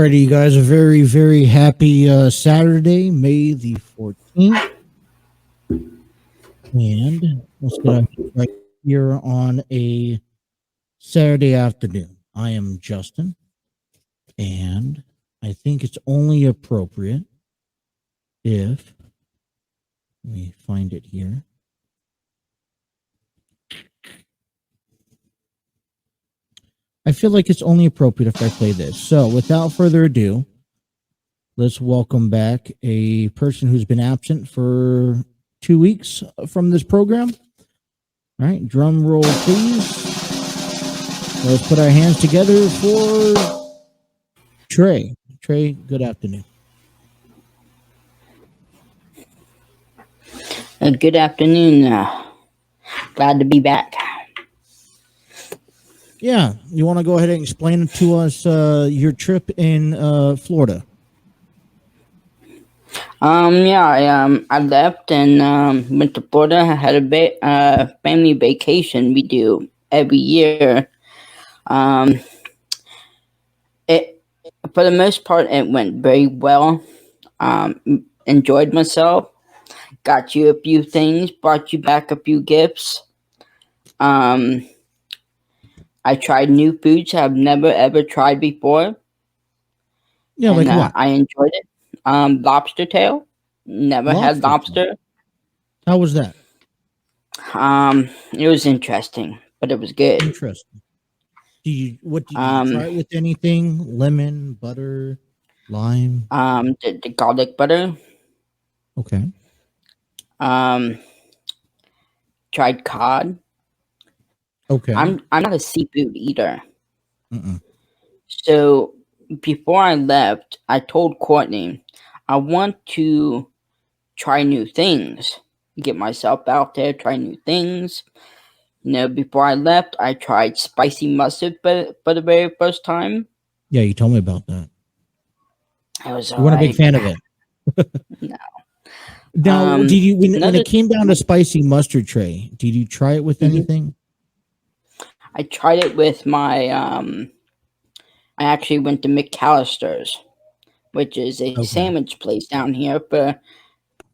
Alrighty, you guys, a very, very happy Saturday, May the 14th. And let's get right here on a Saturday afternoon. I am Justin, and I think it's only appropriate if, let me find it here. I feel like it's only appropriate if I play this. So without further ado, let's welcome back a person who's been absent for 2 weeks from this program. All right, drum roll, please. Let's put our hands together for Trey. Trey, good afternoon. Good afternoon. Glad to be back. Yeah, you want to go ahead and explain to us your trip in Florida? I left and went to Florida. I had a family vacation we do every year. It for the most part it went very well. Enjoyed myself. Got you a few things. Brought you back a few gifts. I tried new foods I've never ever tried before. Yeah, and, like what? I enjoyed it. Lobster tail. Never had lobster. How was that? It was interesting, but it was good. Interesting. Did you try it with anything? Lemon, butter, lime? The garlic butter. Okay. Tried cod. Okay. I'm not a seafood eater. Mm-mm. So before I left, I told Courtney I want to try new things, get myself out there, try new things. Before I left, I tried spicy mustard for the very first time. Yeah, you told me about that. I was You weren't a big fan of it. No. Now, did you when it came down to spicy mustard, Trey? Did you try it with anything? I tried it with my. I actually went to McAllister's, which is a sandwich place down here for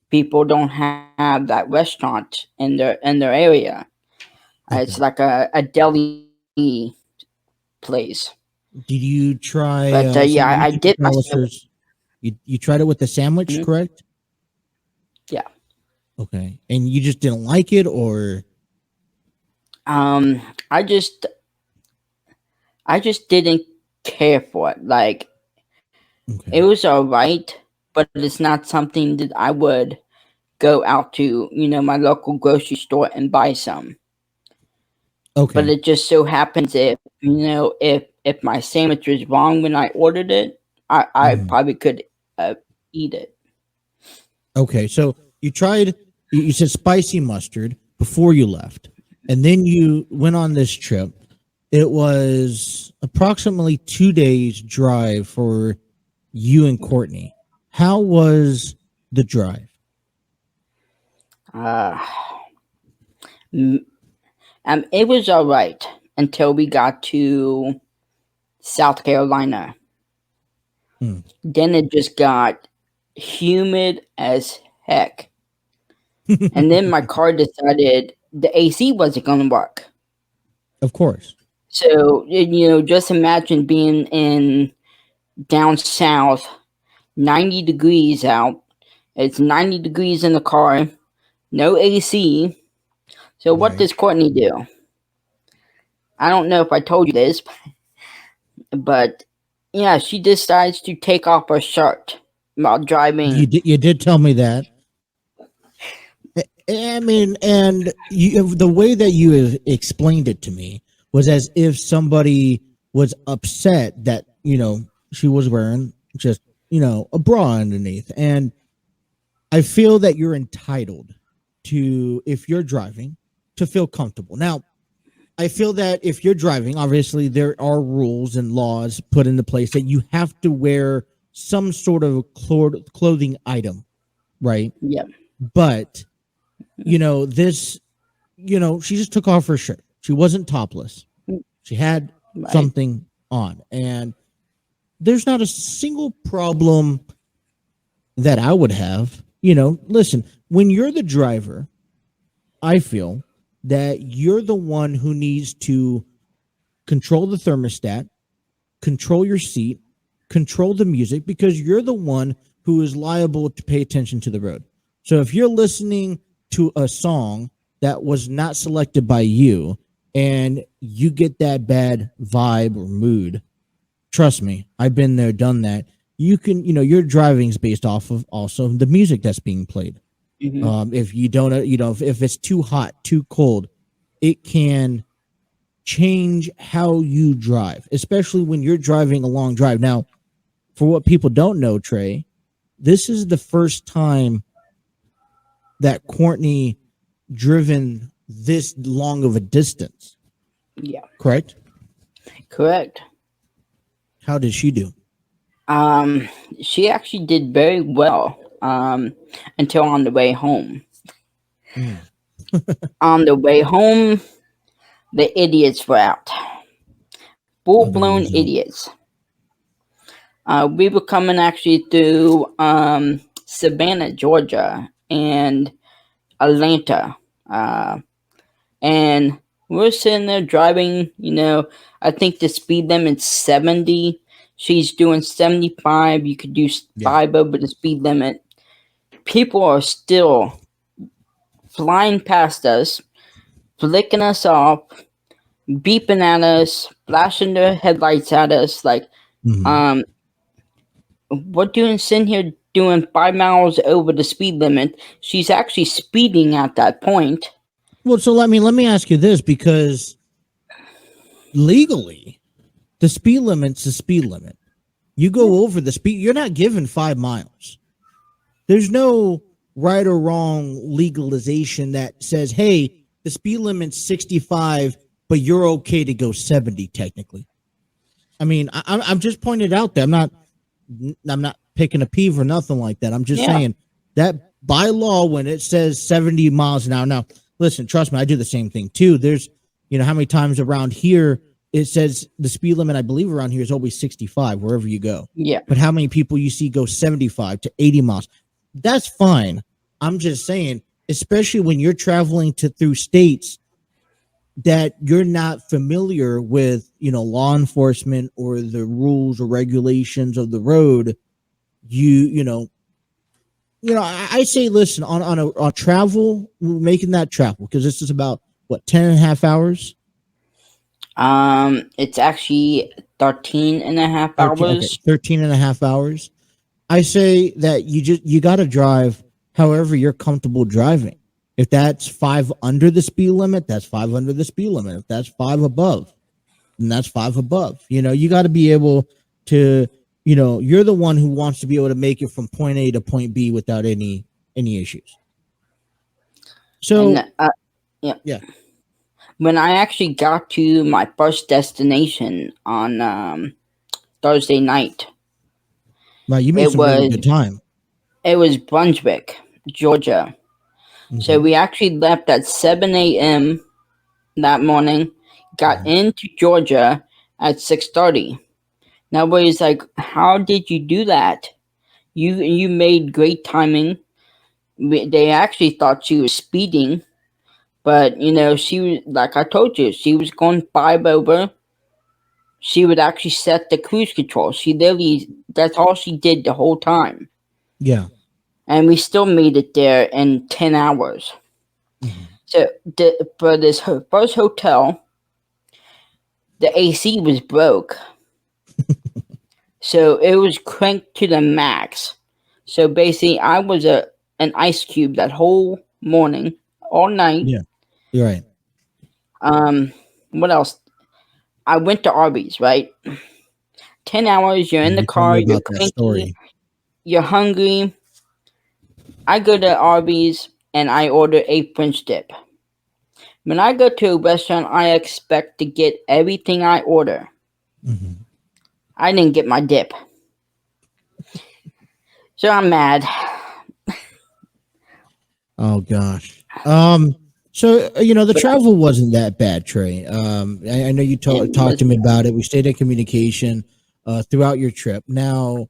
people don't have that restaurant in their area. It's like a deli place. Did you try? But I did. You tried it with the sandwich, correct? Yeah. Okay, and you just didn't like it, or? I just didn't care for it. Like, it was all right, but it's not something that I would go out to, my local grocery store and buy some. Okay. But it just so happens if my sandwich was wrong when I ordered it, I probably could eat it. Okay, so you tried. You said spicy mustard before you left, and then you went on this trip. It was approximately 2 days drive for you and Courtney. How was the drive? It was all right until we got to South Carolina. Then it just got humid as heck. And then my car decided the AC wasn't going to work. Of course. So, just imagine being in down south, 90 degrees out. It's 90 degrees in the car, no AC. So what does Courtney do? I don't know if I told you this, but yeah, she decides to take off her shirt while driving. You did tell me that. I mean, and the way that you explained it to me was as if somebody was upset that, she was wearing just, a bra underneath. And I feel that you're entitled to, if you're driving, to feel comfortable. Now, I feel that if you're driving, obviously there are rules and laws put into place that you have to wear some sort of clothing item, right? Yeah. But, this, she just took off her shirt. She wasn't topless. She had something on. And there's not a single problem that I would have. Listen, when you're the driver, I feel that you're the one who needs to control the thermostat, control your seat, control the music, because you're the one who is liable to pay attention to the road. So if you're listening to a song that was not selected by you and you get that bad vibe or mood, trust me, I've been there, done that. You can, your driving is based off of also the music that's being played. Mm-hmm. If you don't, if it's too hot, too cold, it can change how you drive, especially when you're driving a long drive. Now, for what people don't know, Trey, this is the first time that Courtney driven this long of a distance. Yeah. Correct? Correct. How did she do? She actually did very well until on the way home. On the way home, the idiots were out. Full-blown idiots. We were coming actually through Savannah, Georgia, and Atlanta. And we're sitting there driving, I think the speed limit's 70. She's doing 75. You could do 5 over the speed limit. People are still flying past us, flicking us off, beeping at us, flashing their headlights at us. Like, we're sitting here doing 5 miles over the speed limit. She's actually speeding at that point. Well, so let me ask you this, because legally, the speed limit's the speed limit. You go over the speed, you're not given 5 miles. There's no right or wrong legalization that says, hey, the speed limit's 65, but you're okay to go 70 technically. I mean, I'm just pointing it out there. I'm not picking a peeve or nothing like that. I'm just saying that by law, when it says 70 miles an hour, now listen, trust me, I do the same thing too. There's, how many times around here it says the speed limit, I believe around here is always 65 wherever you go. Yeah. But how many people you see go 75 to 80 miles? That's fine. I'm just saying, especially when you're traveling through states that you're not familiar with, law enforcement or the rules or regulations of the road, I say, listen, on travel, making that travel, because this is about 10 and a half hours. It's actually 13 and a half hours. Okay, 13 and a half hours. I say that you got to drive however you're comfortable driving. If that's 5 under the speed limit, that's 5 under the speed limit. If that's 5 above, then that's 5 above. You got to be able to, you're the one who wants to be able to make it from point A to point B without any issues. So, yeah. When I actually got to my first destination on Thursday night, wow, you made some really good time. It was Brunswick, Georgia. Mm-hmm. So we actually left at 7 a.m. that morning, got into Georgia at 6:30. Now, everybody's like, how did you do that? You made great timing. They actually thought she was speeding. But, she was, like I told you, she was going 5 over. She would actually set the cruise control. That's all she did the whole time. Yeah. And we still made it there in 10 hours. Mm-hmm. So, for this first hotel, the AC was broke. So, it was cranked to the max. So, basically, I was an ice cube that whole morning, all night. Yeah. You're right. What else? I went to Arby's, right? 10 hours, you're in the car, you're cranky, you're hungry. I go to Arby's and I order a French dip. When I go to a restaurant, I expect to get everything I order. Mm-hmm. I didn't get my dip. So I'm mad. Oh, gosh. So, the travel wasn't that bad, Trey. I know you talked to me about it. We stayed in communication. throughout your trip. Now,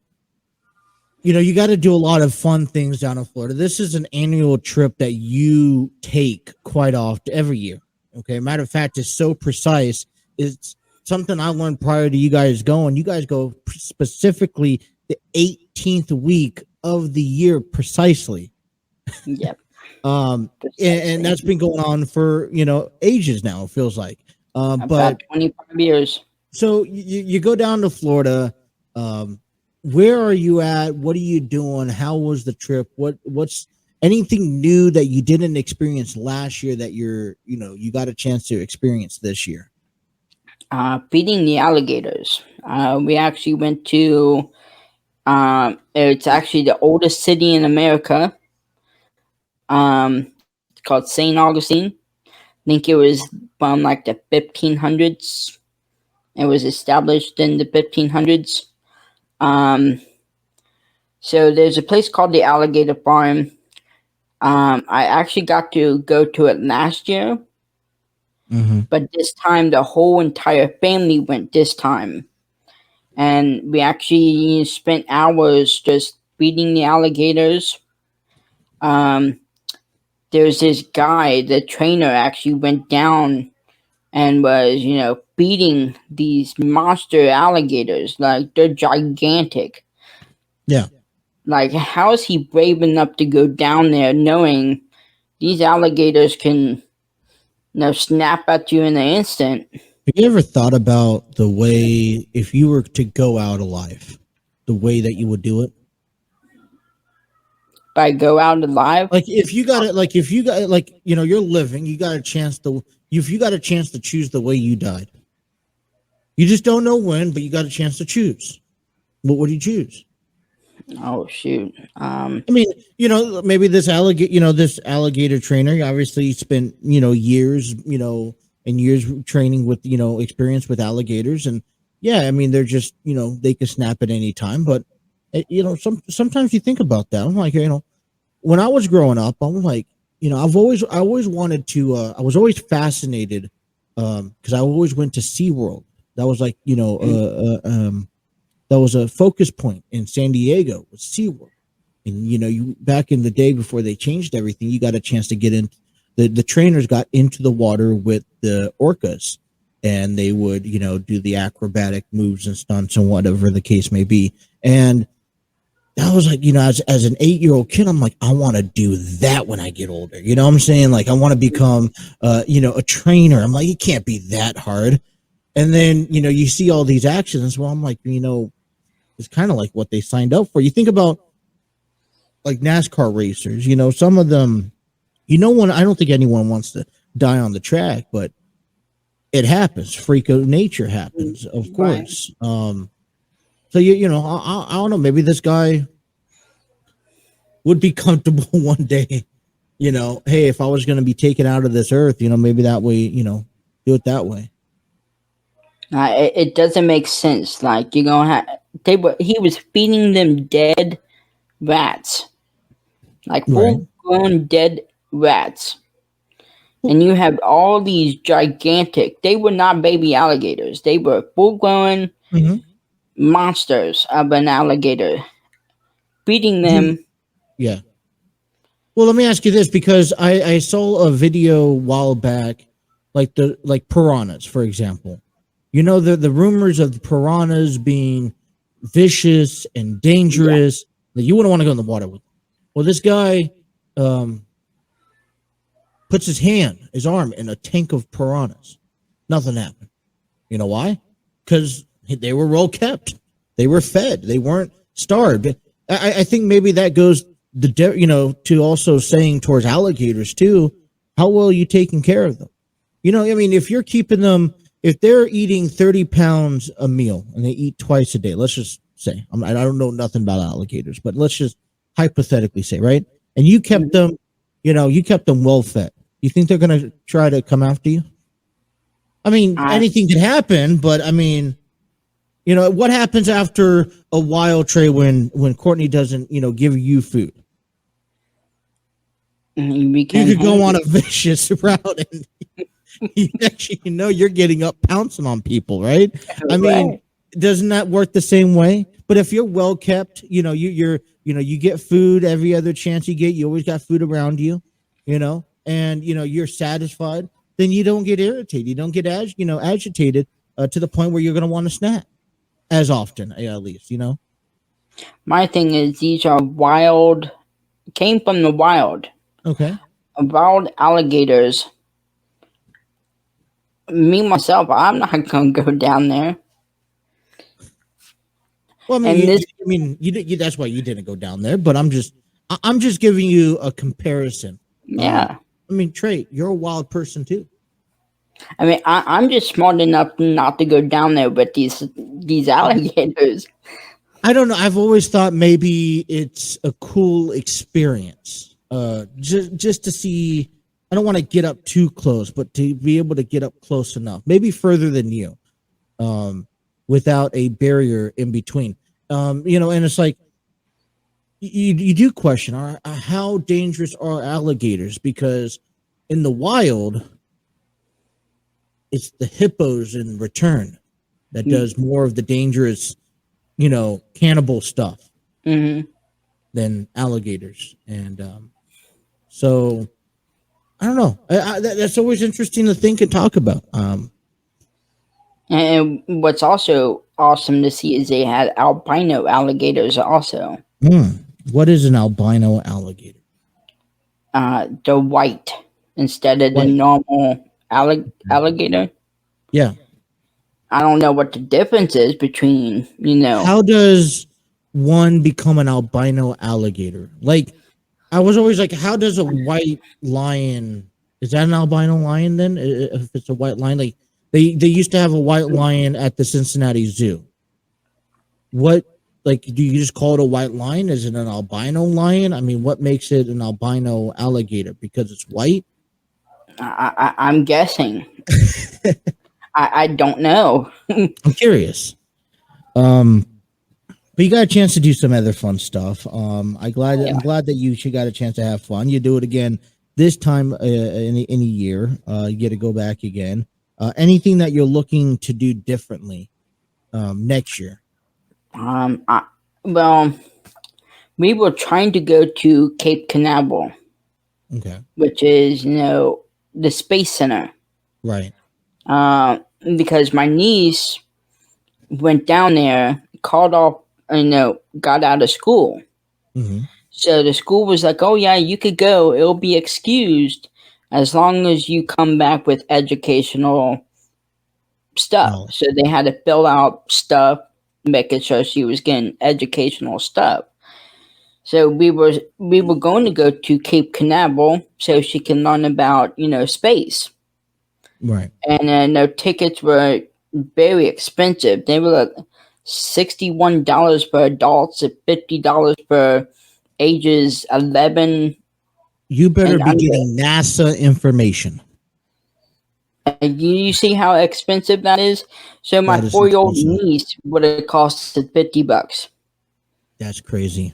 you got to do a lot of fun things down in Florida. This is an annual trip that you take quite often every year. Okay. Matter of fact, it's so precise. It's something I learned prior to you guys going. You guys go specifically the 18th week of the year precisely. Yep. And that's been going on for, ages now, it feels like. About 25 years. So you go down to Florida. Where are you at? What are you doing? How was the trip? What's anything new that you didn't experience last year that you got a chance to experience this year? Feeding the alligators. We actually went to, it's actually the oldest city in America. Called St. Augustine. I think it was from like the 1500s. It was established in the 1500s. So there's a place called the Alligator Farm. I actually got to go to it last year. Mm-hmm. But this time, the whole entire family went this time. And we actually spent hours just feeding the alligators. There's this guy, the trainer actually went down and was, feeding these monster alligators. Like, they're gigantic. Yeah. Like, how is he brave enough to go down there knowing these alligators can, snap at you in an instant? Have you ever thought about the way, if you were to go out alive, the way that you would do it? By go out alive? Like if you got you're living, you got a chance to choose the way you died. You just don't know when, but you got a chance to choose. What would you choose? Oh shoot. I mean, maybe this alligator trainer obviously spent, years, and years training with, experience with alligators. And yeah, I mean, they're just, they can snap at any time, but sometimes you think about that. I'm like, when I was growing up, I'm like, I always wanted to, I was always fascinated, because I always went to SeaWorld. That was like, that was a focus point in San Diego was SeaWorld. And, you back in the day before they changed everything, you got a chance to get in. The trainers got into the water with the orcas, and they would, do the acrobatic moves and stunts and whatever the case may be. And that was like, as an 8-year-old kid, I'm like, I want to do that when I get older. You know what I'm saying? Like, I want to become, a trainer. I'm like, it can't be that hard. And then, you see all these actions. Well, I'm like, it's kind of like what they signed up for. You think about like NASCAR racers, some of them, when I don't think anyone wants to die on the track, but it happens. Freak of nature happens, of course. So I don't know. Maybe this guy would be comfortable one day. Hey, if I was going to be taken out of this earth, maybe that way, do it that way. It doesn't make sense. Like, you're gonna have he was feeding them dead rats, like full-grown dead rats, and you have all these gigantic. They were not baby alligators. They were full-grown monsters of an alligator, feeding them. Yeah. Well, let me ask you this, because I saw a video a while back, like piranhas, for example. The rumors of the piranhas being vicious and dangerous, that you wouldn't want to go in the water with. Well, this guy puts his arm in a tank of piranhas. Nothing happened. You know why? Because they were well kept. They were fed. They weren't starved. I think maybe that goes to also saying towards alligators too, how well are you taking care of them? If you're keeping them, if they're eating 30 pounds a meal and they eat twice a day, let's just say, I don't know nothing about alligators, but let's just hypothetically say, right? And you kept them, well fed. You think they're going to try to come after you? I mean, anything can happen, but I mean, what happens after a while, Trey, when Courtney doesn't, give you food? You could go on a vicious route and you're getting up pouncing on people, right? I mean, doesn't that work the same way? But if you're well kept, you get food every other chance you get. You always got food around you, and you're satisfied. Then you don't get irritated. You don't get agitated to the point where you're going to want to snap as often, at least. My thing is, these are wild, came from the wild. Okay. Wild alligators. Me, myself, I'm not going to go down there. Well, I mean, that's why you didn't go down there, but I'm just giving you a comparison. Yeah. I mean, Trey, you're a wild person too. I mean, I'm just smart enough not to go down there with these alligators. I don't know. I've always thought maybe it's a cool experience. Just to see. I don't want to get up too close, but to be able to get up close enough, maybe further than you, without a barrier in between. And it's like you do question how dangerous are alligators, because in the wild, it's the hippos in return that does more of the dangerous, cannibal stuff than alligators. And so I don't know. That's always interesting to think and talk about. And what's also awesome to see is they had albino alligators also. What is an albino alligator? They're white instead of the normal alligator. Yeah. I don't know what the difference is between, How does one become an albino alligator? Like, I was always like, how does a white lion, is that an albino lion then? If it's a white lion, like they used to have a white lion at the Cincinnati Zoo. What, like, do you just call it a white lion? Is it an albino lion? I mean, what makes it an albino alligator? Because it's white? I'm guessing. I don't know. I'm curious. But you got a chance to do some other fun stuff. I'm glad that you got a chance to have fun. You do it again this time in a year. You get to go back again. Anything that you're looking to do differently next year? Well, we were trying to go to Cape Canaveral, which is the Space Center, right? Because my niece went down there, called off. Got out of school. So the school was like, oh yeah, you could go. It'll be excused as long as you come back with educational stuff. Oh. So they had to fill out stuff, making sure she was getting educational stuff. So we were going to go to Cape Canaveral so she can learn about, space. Right. And then their tickets were very expensive. They were like $61 for adults and $50 for ages 11. You better be getting NASA information. You see how expensive that is? So my 4-year-old niece would have costed $50. That's crazy.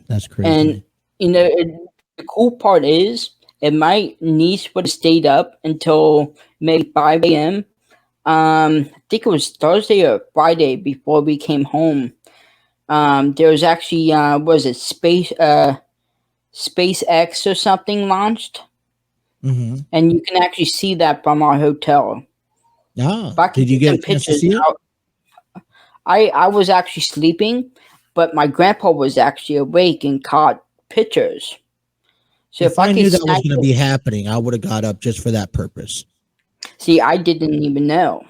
That's crazy. And the cool part is, if my niece would have stayed up until maybe 5 a.m., I think it was Thursday or Friday before we came home. There was actually SpaceX or something launched, and you can actually see that from our hotel. Did you get a chance to see it? I was actually sleeping, but my grandpa was actually awake and caught pictures. So if I knew that was going to be happening, I would have got up just for that purpose. See, I didn't even know.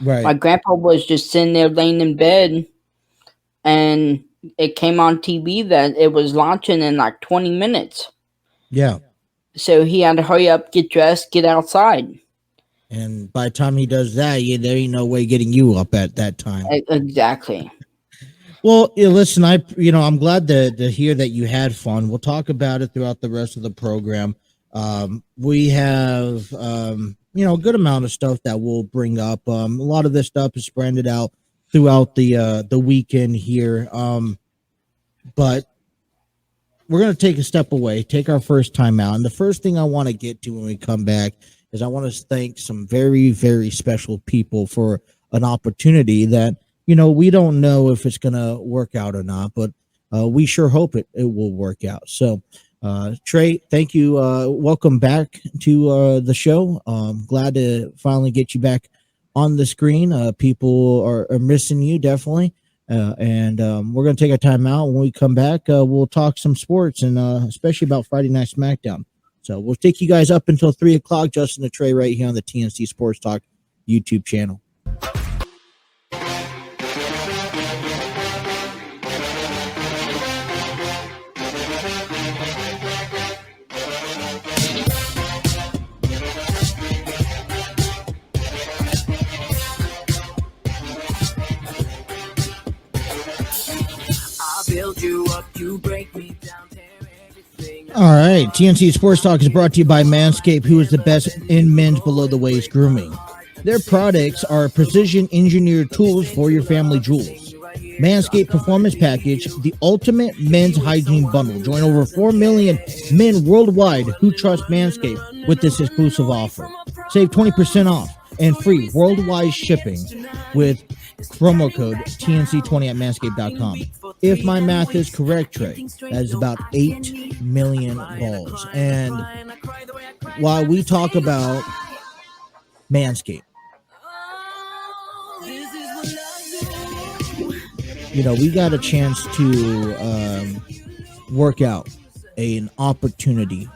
Right. My grandpa was just sitting there laying in bed, and it came on TV that it was launching in like 20 minutes. Yeah. So he had to hurry up, get dressed, get outside. And by the time he does that, there ain't no way getting you up at that time. Exactly. Well, listen, I'm glad to hear that you had fun. We'll talk about it throughout the rest of the program. We have, a good amount of stuff that we'll bring up. A lot of this stuff is spread out throughout the weekend here. But we're going to take a step away, take our first time out. And the first thing I want to get to when we come back is I want to thank some very, very special people for an opportunity that, we don't know if it's going to work out or not, but we sure hope it will work out. So, Trey, thank you. Welcome back to the show. Glad to finally get you back on the screen. People are missing you, definitely. And we're going to take a time out. When we come back, we'll talk some sports, and especially about Friday Night Smackdown. So we'll take you guys up until 3 o'clock. Justin and Trey right here on the TNC Sports Talk YouTube channel. All right, TNC Sports Talk is brought to you by Manscaped, who is the best in men's below-the-waist grooming. Their products are precision-engineered tools for your family jewels. Manscaped Performance Package, the ultimate men's hygiene bundle. Join over 4 million men worldwide who trust Manscaped with this exclusive offer. Save 20% off and free worldwide shipping with promo code TNC20 at manscaped.com. If my math is correct, Trey, that is about 8 million balls. And while we talk about Manscaped, we got a chance to work out an opportunity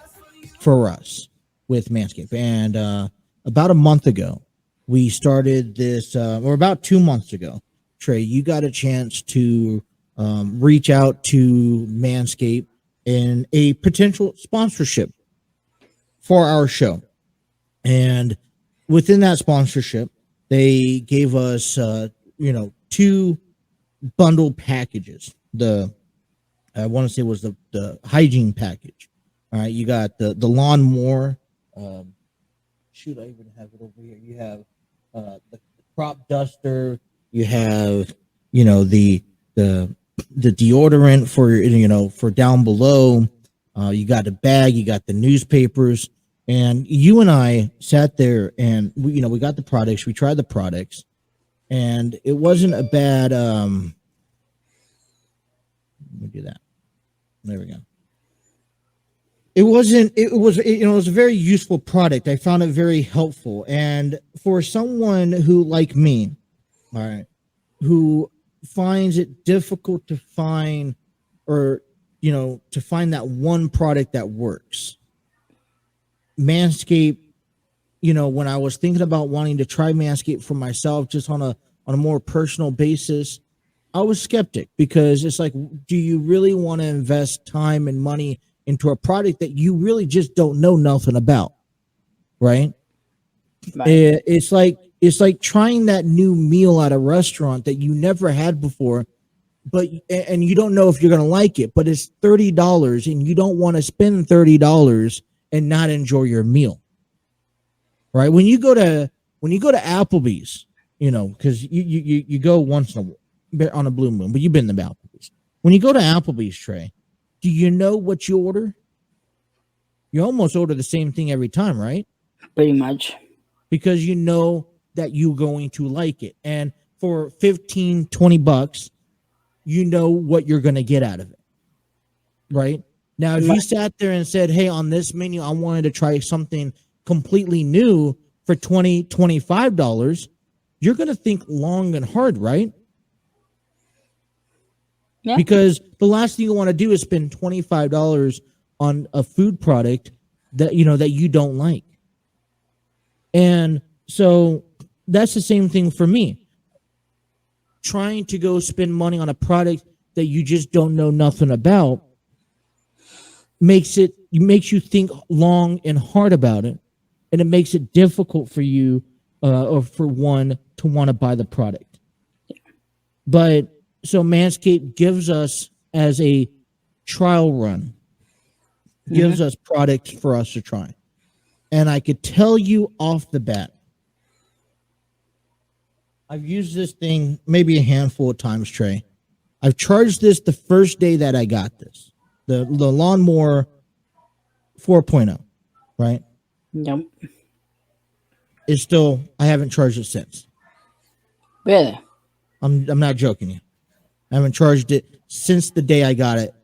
for us with Manscaped. And about a month ago, we started this, or about 2 months ago, Trey, you got a chance to reach out to Manscaped in a potential sponsorship for our show. And within that sponsorship, they gave us, 2 bundle packages. I want to say it was the hygiene package. All right. You got the lawnmower. I even have it over here. You have the crop duster. You have, the deodorant for down below. You got a bag, you got the newspapers, and you and I sat there and we got the products. We tried the products, and it wasn't a bad. Let me do that. There we go. It was a very useful product. I found it very helpful. And for someone who, like me, all right, who finds it difficult to find to find that one product that works, Manscaped, when I was thinking about wanting to try Manscaped for myself, just on a more personal basis, I was skeptic, because it's like, do you really want to invest time and money into a product that you really just don't know nothing about, right? It's like trying that new meal at a restaurant that you never had before, and you don't know if you're going to like it, but it's $30 and you don't want to spend $30 and not enjoy your meal, right? When you go to Applebee's, because you go once on a blue moon, but you've been to Applebee's. When you go to Applebee's, Trey, do you know what you order? You almost order the same thing every time, right? Pretty much. Because you know that you're going to like it. And for $15-20, you know what you're going to get out of it, right? Now, if you sat there and said, hey, on this menu, I wanted to try something completely new for $20-25, you're going to think long and hard, right? Yeah. Because the last thing you want to do is spend $25 on a food product that you don't like. And so that's the same thing for me. Trying to go spend money on a product that you just don't know nothing about makes you think long and hard about it, and it makes it difficult for you or for one to want to buy the product. But so Manscaped gives us, as a trial run, gives us product for us to try. And I could tell you off the bat, I've used this thing maybe a handful of times, Trey. I've charged this the first day that I got this. The lawnmower 4.0, right? Yep. It's still, I haven't charged it since. Really? I'm not joking you. I haven't charged it since the day I got it.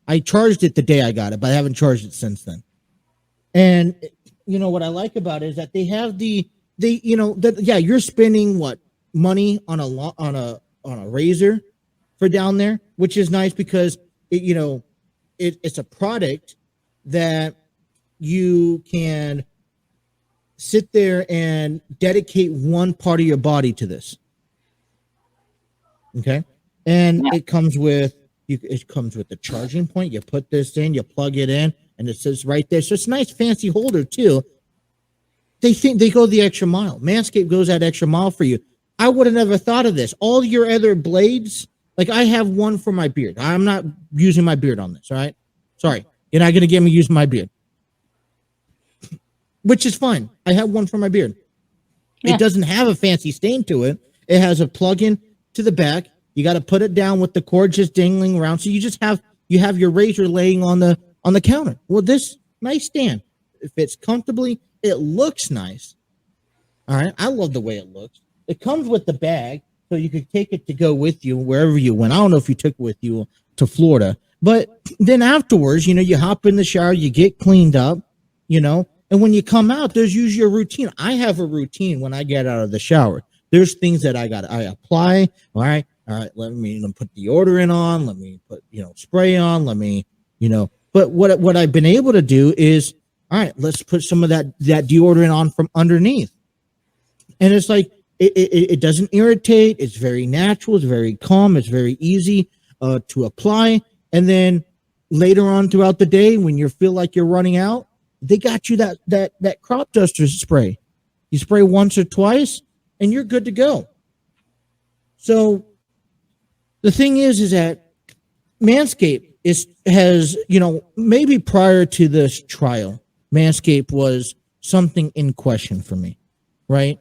I charged it the day I got it, but I haven't charged it since then. And what I like about it is that they have you're spending money on a razor for down there, which is nice because it's a product that you can sit there and dedicate one part of your body to this. Okay. And it comes with the charging point. You put this in, you plug it in, and it says right there. So it's a nice fancy holder too. They think they go the extra mile. Manscaped goes that extra mile for you. I would have never thought of this. All your other blades, like I have one for my beard. I'm not using my beard on this. All right. Sorry. You're not going to get me using my beard, which is fine. I have one for my beard. Yeah. It doesn't have a fancy stain to it. It has a plug-in to the back. You got to put it down with the cord just dangling around. So you have your razor laying on the counter. Well, this nice stand, it fits comfortably. It looks nice. All right. I love the way it looks. It comes with the bag, so you could take it to go with you wherever you went. I don't know if you took it with you to Florida, but then afterwards, you hop in the shower, you get cleaned up, and when you come out, there's usually a routine. I have a routine when I get out of the shower. There's things that I apply. All right. Let me put deodorant on. Let me put, spray on. Let me, but what I've been able to do is, all right, let's put some of that deodorant on from underneath. And it's like, it doesn't irritate. It's very natural. It's very calm. It's very easy to apply. And then later on throughout the day, when you feel like you're running out, they got you that crop duster spray. You spray once or twice, and you're good to go. So the thing is that Manscaped has maybe prior to this trial, Manscaped was something in question for me, right?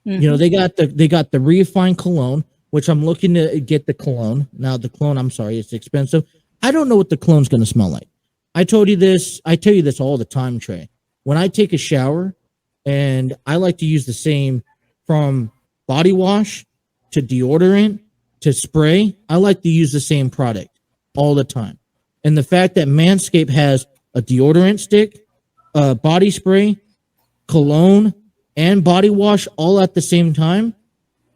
Mm-hmm. They got the refined cologne, which I'm looking to get the cologne. Now the cologne, I'm sorry, it's expensive. I don't know what the cologne's going to smell like. I tell you this all the time, Trey. When I take a shower, and I like to use the same from body wash to deodorant to spray, I like to use the same product all the time. And the fact that Manscaped has a deodorant stick, body spray, cologne, and body wash all at the same time,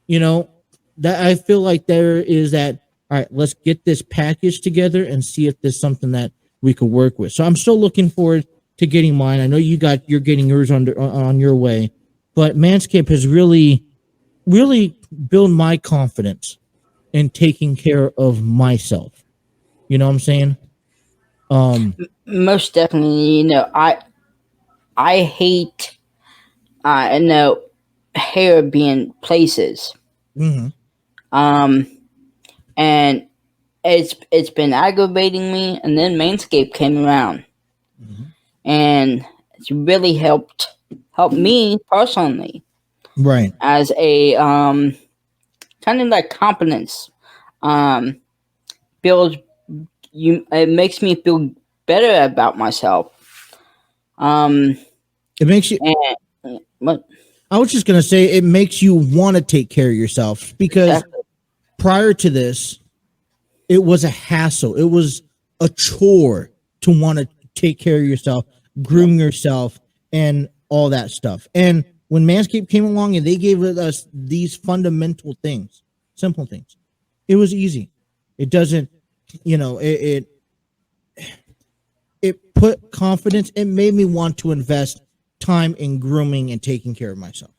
that I feel like there is that, all right, let's get this package together and see if there's something that we could work with. So I'm still looking forward to getting mine. I know you're getting yours on your way, but Manscaped has really, really built my confidence in taking care of myself. You know what I'm saying? Most definitely. I hate hair being places. Mm-hmm. And it's been aggravating me, and then Manscaped came around. Mm-hmm. And it's really helped me personally. Right. As a kind of like confidence. It makes me feel better about myself. It makes you what? I was just gonna say it makes you want to take care of yourself, because prior to this, it was a hassle. It was a chore to want to take care of yourself, groom yourself, and all that stuff. And when Manscaped came along and they gave us these fundamental things, simple things, it was easy. It doesn't, it put confidence. It made me want to invest time in grooming and taking care of myself.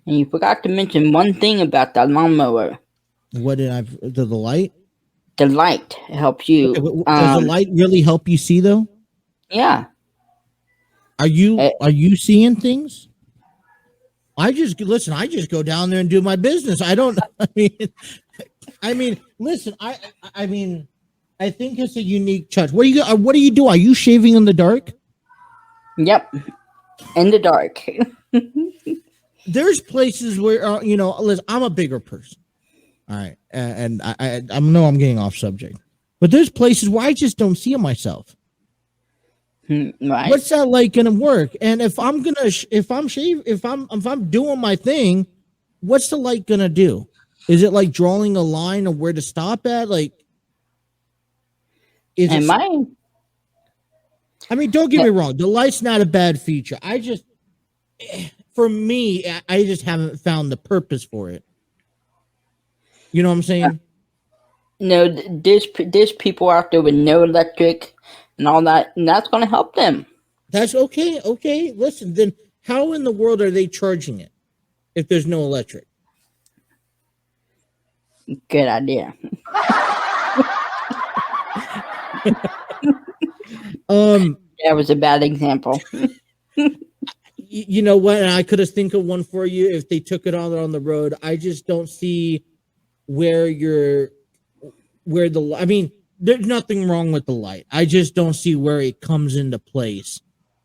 And you forgot to mention one thing about that lawnmower. What did the light? The light helps you. Okay, does the light really help you see, though? Yeah. Are you seeing things? I just go down there and do my business. Listen, I think it's a unique touch. What do you do? Are you shaving in the dark? Yep. In the dark. There's places where, listen, I'm a bigger person. All right. And I know I'm getting off subject, but there's places where I just don't see myself. Right. What's that like going to work? And if I'm doing my thing, what's the light gonna do? Is it like drawing a line of where to stop at? Like, is And it? my I mean, don't get me wrong. The light's not a bad feature. For me, I just haven't found the purpose for it. You know what I'm saying? no, there's people out there with no electric and all that, and that's going to help them. That's okay. Okay, listen. Then how in the world are they charging it if there's no electric? Good idea. That was a bad example. You know what? And I could have think of one for you if they took it on the road. I just don't see where I mean, there's nothing wrong with the light. I just don't see where it comes into place,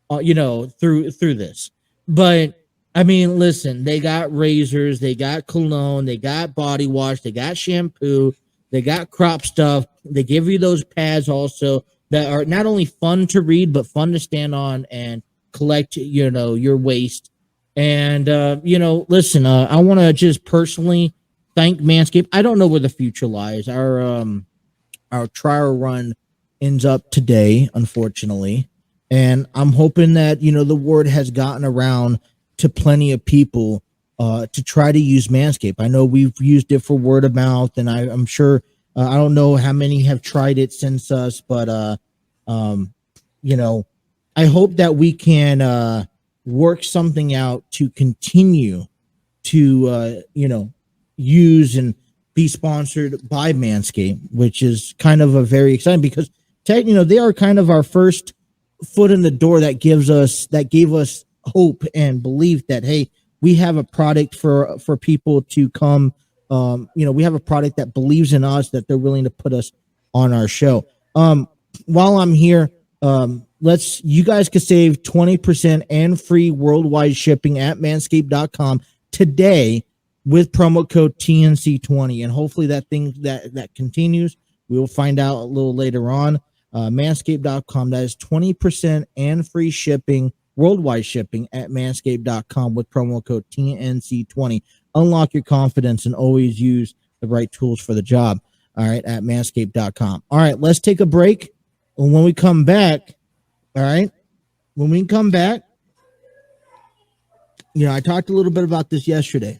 through this. But I mean, listen, they got razors, they got cologne, they got body wash, they got shampoo, they got crop stuff. They give you those pads also that are not only fun to read, but fun to stand on and collect, your waste. And, listen, I want to just personally thank Manscaped. I don't know where the future lies. Our trial run ends up today, unfortunately. And I'm hoping that, the word has gotten around to plenty of people to try to use Manscaped. I know we've used it for word of mouth, and I'm sure I don't know how many have tried it since us, but I hope that we can work something out to continue to use and be sponsored by Manscaped, which is kind of a very exciting because they are kind of our first foot in the door that gave us hope and belief that, hey, we have a product for people to come. We have a product that believes in us, that they're willing to put us on our show. While I'm here, you guys could save 20% and free worldwide shipping at manscaped.com today with promo code TNC20. And hopefully that continues. We will find out a little later on. Manscaped.com. That is 20% and free shipping, worldwide shipping at manscaped.com with promo code TNC20. Unlock your confidence and always use the right tools for the job. All right, at manscaped.com. All right, let's take a break. And when we come back, I talked a little bit about this yesterday.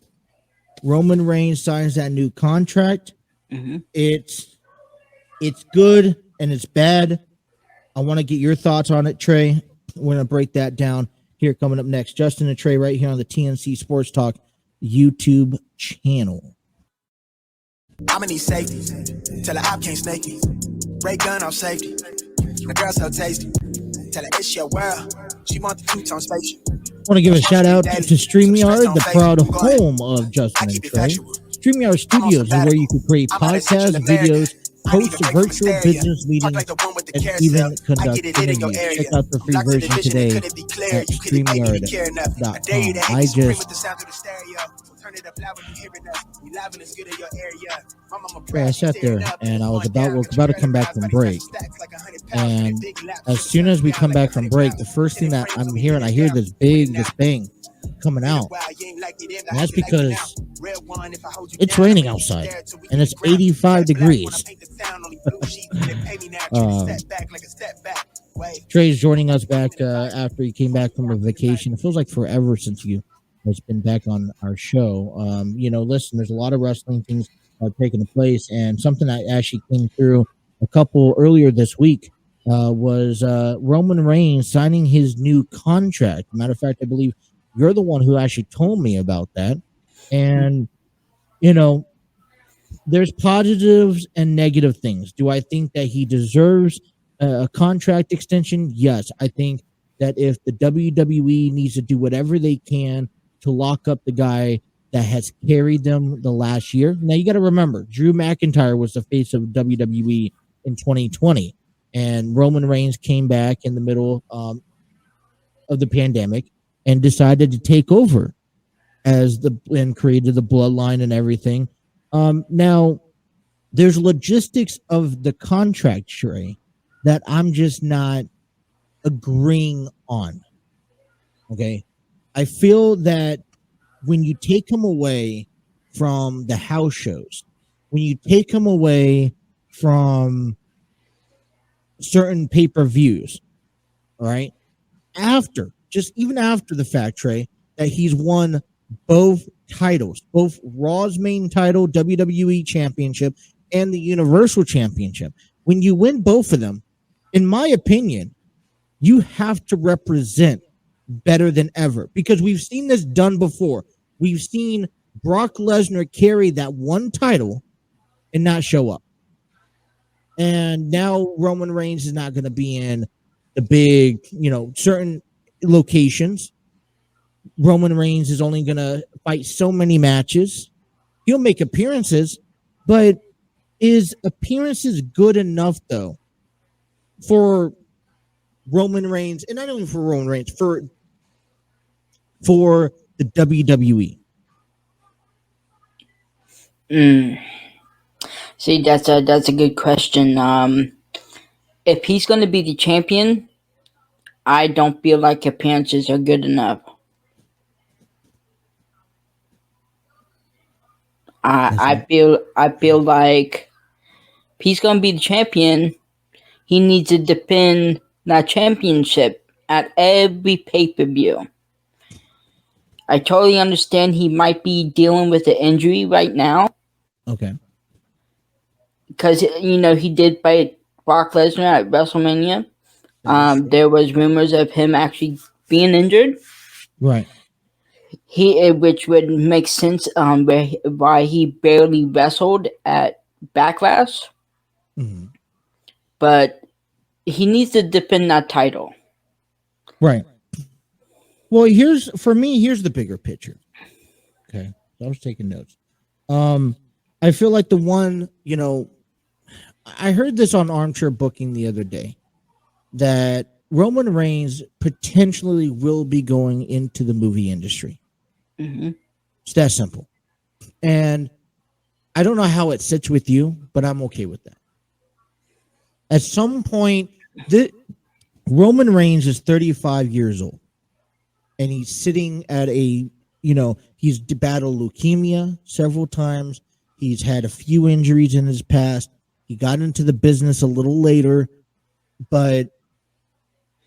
Roman Reigns signs that new contract. Mm-hmm. It's good and it's bad. I want to get your thoughts on it, Trey. We're going to break that down here coming up next. Justin and Trey right here on the TNC Sports Talk YouTube channel. I'ma need safety. Tell her I can't snake me. Ray gun off safety. My girl so tasty. Tell her it's your world. She want the two-tone spaceship. I want to give a shout out to StreamYard, the proud home of Justin and Trey. StreamYard Studios is where you can create podcasts, videos, host virtual business meetings, and even conduct interviews. Check out the free version today at StreamYard.com. I sat there and I was about to come back from break. And as soon as we come back from break, the first thing that I'm hearing, I hear this bang coming out. And that's because it's raining outside and it's 85 degrees. Trey's joining us back after he came back from a vacation. It feels like forever since you has been back on our show. Listen, there's a lot of wrestling things taking place, and something that actually came through a couple earlier this week was Roman Reigns signing his new contract. Matter of fact, I believe you're the one who actually told me about that. And, there's positives and negative things. Do I think that he deserves a contract extension? Yes. I think that if the WWE needs to do whatever they can to lock up the guy that has carried them the last year. Now, you got to remember, Drew McIntyre was the face of WWE in 2020, and Roman Reigns came back in the middle of the pandemic and decided to take over and created the Bloodline and everything. Now, there's logistics of the contract, Trey, that I'm just not agreeing on. Okay. I feel that when you take him away from the house shows, when you take him away from certain pay-per-views, all right, even after the fact, Trey, that he's won both titles, both Raw's main title, WWE Championship, and the Universal Championship. When you win both of them, in my opinion, you have to represent better than ever, because we've seen this done before. We've seen Brock Lesnar carry that one title and not show up. And now Roman Reigns is not going to be in the big, certain locations. Roman Reigns is only going to fight so many matches. He'll make appearances, but is appearances good enough, though, for Roman Reigns, and not only for Roman Reigns, for the WWE? See, that's a good question. If he's going to be the champion, I don't feel like appearances are good enough. I feel like if he's going to be the champion, he needs to defend that championship at every pay-per-view. I totally understand he might be dealing with an injury right now. Okay. Because, he did fight Brock Lesnar at WrestleMania. There was rumors of him actually being injured. Right. Which would make sense why he barely wrestled at Backlash. Mm-hmm. But he needs to defend that title. Right. Well, here's the bigger picture. Okay. I was taking notes. I feel like the one, I heard this on Armchair Booking the other day, that Roman Reigns potentially will be going into the movie industry. Mm-hmm. It's that simple. And I don't know how it sits with you, but I'm okay with that. At some point, Roman Reigns is 35 years old, and he's sitting at he's battled leukemia several times. He's had a few injuries in his past. He got into the business a little later, but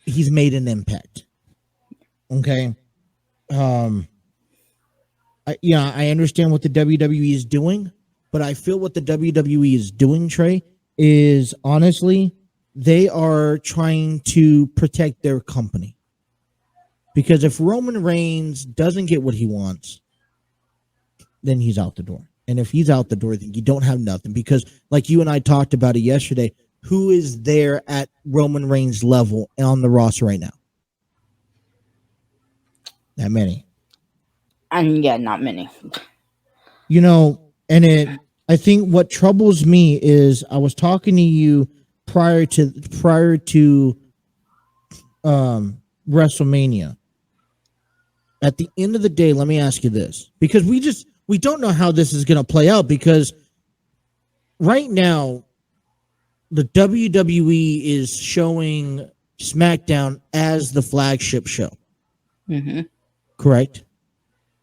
he's made an impact. Okay. I understand what the WWE is doing, but I feel what the WWE is doing, Trey, is honestly, they are trying to protect their company. Because if Roman Reigns doesn't get what he wants, then he's out the door. And if he's out the door, then you don't have nothing. Because like you and I talked about it yesterday, who is there at Roman Reigns' level on the roster right now? Not many. And yeah, not many. I think what troubles me is I was talking to you prior to WrestleMania. At the end of the day, let me ask you this, because we don't know how this is going to play out, because right now the WWE is showing Smackdown as the flagship show. Mm-hmm. Correct?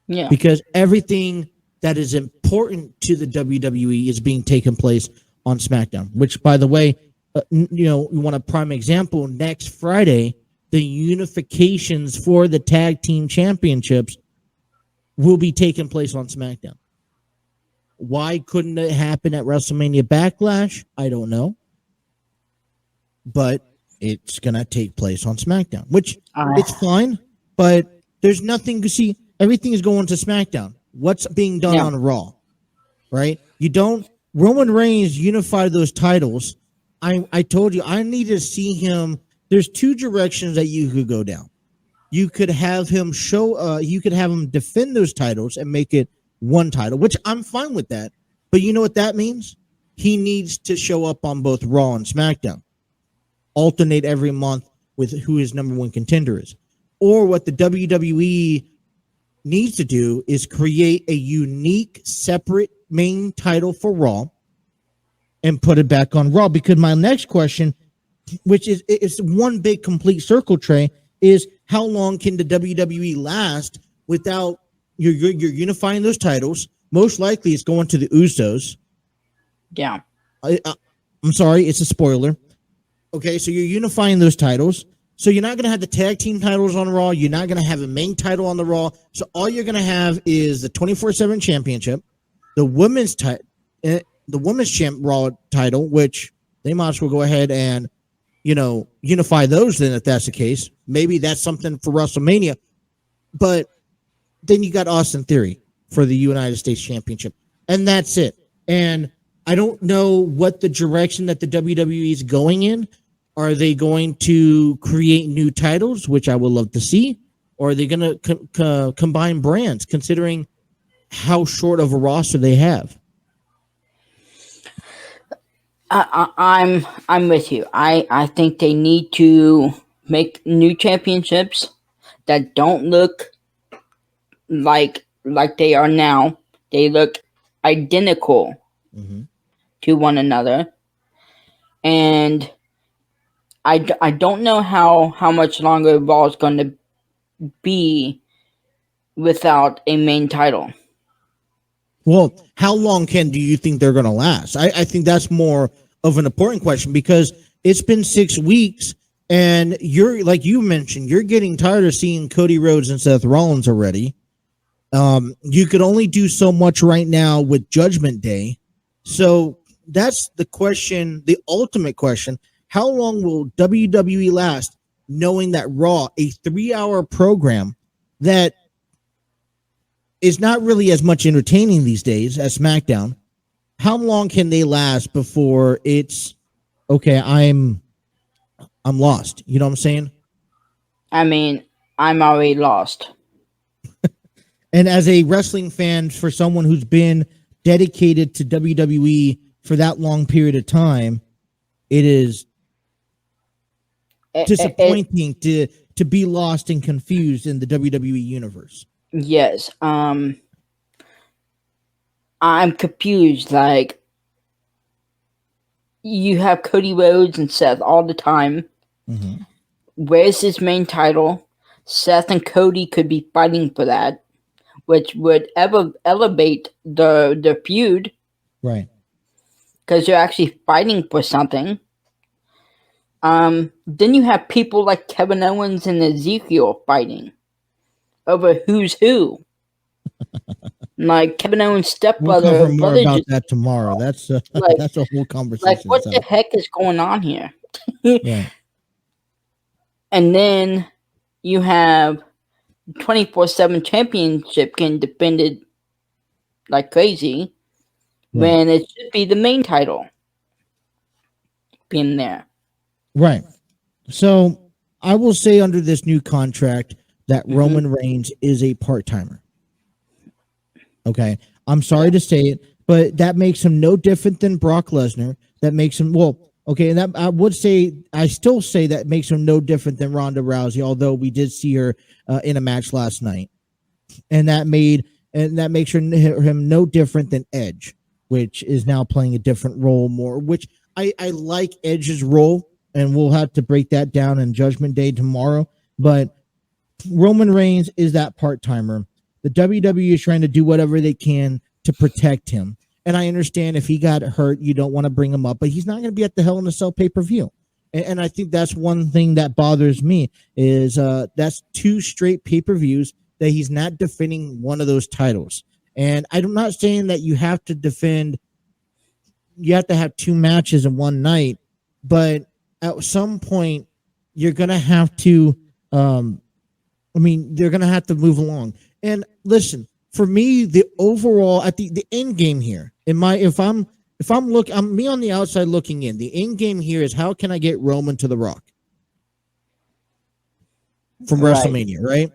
Yeah. Because everything that is important to the WWE is being taken place on SmackDown, which, by the way, you want a prime example, next Friday, the unifications for the tag team championships will be taking place on SmackDown. Why couldn't it happen at WrestleMania Backlash? I don't know. But it's going to take place on SmackDown, which it's fine, but there's nothing to see. Everything is going to SmackDown. What's being done on Raw, right? Roman Reigns unified those titles. I told you, I need to see him. There's two directions that you could go down. You could have him you could have him defend those titles and make it one title, which I'm fine with that. But you know what that means? He needs to show up on both Raw and SmackDown. Alternate every month with who his number one contender is. Or what the WWE needs to do is create a unique, separate main title for Raw and put it back on Raw. Because my next question, which is one big complete circle, Trey, is how long can the WWE last without you're unifying those titles, most likely it's going to the Usos. Yeah. I'm sorry, it's a spoiler. Okay, so you're unifying those titles. So you're not going to have the tag team titles on Raw. You're not going to have a main title on the Raw. So all you're going to have is the 24/7 championship, the women's Raw title, which they might as well go ahead and, unify those then if that's the case. Maybe that's something for WrestleMania. But then you got Austin Theory for the United States Championship. And that's it. And I don't know what the direction that the WWE is going in. Are they going to create new titles, which I would love to see? Or are they going to combine brands, considering how short of a roster they have? I'm with you. I think they need to make new championships that don't look like they are now. They look identical to one another, and I don't know how much longer Raw is going to be without a main title. Well, how long do you think they're going to last? I think that's more of an important question, because it's been 6 weeks, and you're, like you mentioned, you're getting tired of seeing Cody Rhodes and Seth Rollins already. You could only do so much right now with Judgment Day. So that's the question, the ultimate question. How long will WWE last, knowing that Raw, a 3-hour program that is not really as much entertaining these days as SmackDown, how long can they last before it's okay? I'm lost. You know what I'm saying? I mean, I'm already lost. And as a wrestling fan, for someone who's been dedicated to WWE for that long period of time, it is disappointing to be lost and confused in the WWE universe. Yes. I'm confused. Like, you have Cody Rhodes and Seth all the time. Mm-hmm. Where's his main title? Seth and Cody could be fighting for that, which would elevate the feud. Right. Because you're actually fighting for something. Then you have people like Kevin Owens and Ezekiel fighting over who's who. Like Kevin Owens' stepbrother. We'll cover more about that tomorrow. That's that's a whole conversation. Like, what the heck is going on here? Yeah. And then you have 24/7 championship getting defended like crazy, when it should be the main title being there. Right. So I will say, under this new contract, that Roman Reigns is a part-timer. Okay. I'm sorry to say it, but that makes him no different than Brock Lesnar. That makes him, okay, and that I still say that makes him no different than Ronda Rousey, although we did see her in a match last night. And that makes him no different than Edge, which is now playing a different role more, which I like Edge's role, and we'll have to break that down in Judgment Day tomorrow. But Roman Reigns is that part-timer. The WWE is trying to do whatever they can to protect him. And I understand if he got hurt, you don't want to bring him up, but he's not going to be at the Hell in a Cell pay-per-view. And I think that's one thing that bothers me, is that's 2 straight pay-per-views that he's not defending one of those titles. And I'm not saying that you have to have 2 matches in one night, but at some point you're going to have to, they're going to have to move along. And listen, for me, the overall, at the end game here, if I'm me on the outside looking in, the end game here is, how can I get Roman to The Rock from WrestleMania, right?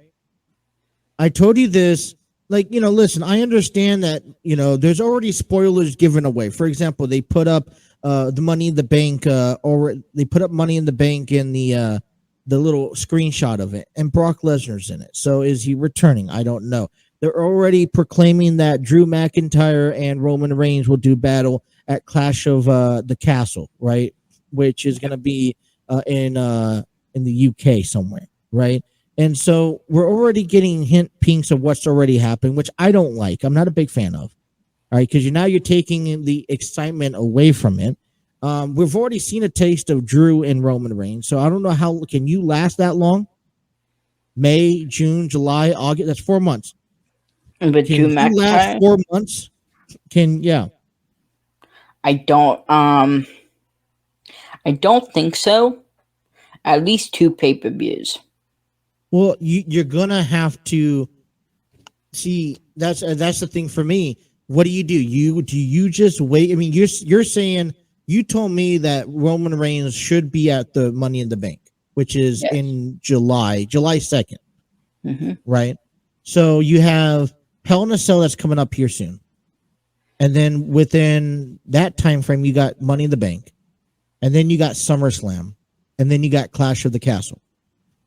I told you this, listen, I understand that, there's already spoilers given away. For example, they put up the Money in the Bank, or they put up Money in the Bank in the little screenshot of it, and Brock Lesnar's in it. So is he returning? I don't know. They're already proclaiming that Drew McIntyre and Roman Reigns will do battle at Clash of the Castle, right? Which is going to be in the UK somewhere, right? And so we're already getting pinks of what's already happened, which I don't like. I'm not a big fan of. All right, because you're taking the excitement away from it. We've already seen a taste of Drew and Roman Reigns, so I don't know how can you last that long? May, June, July, August. That's 4 months. But Can you last 4 months? I don't think so. At least 2 pay-per-views. Well, you're gonna have to see. That's the thing for me. What do? You just wait? I mean, you're saying you told me that Roman Reigns should be at the Money in the Bank, which is in July 2nd, right? So you have Hell in a Cell that's coming up here soon, and then within that time frame, you got Money in the Bank, and then you got SummerSlam, and then you got Clash of the Castle.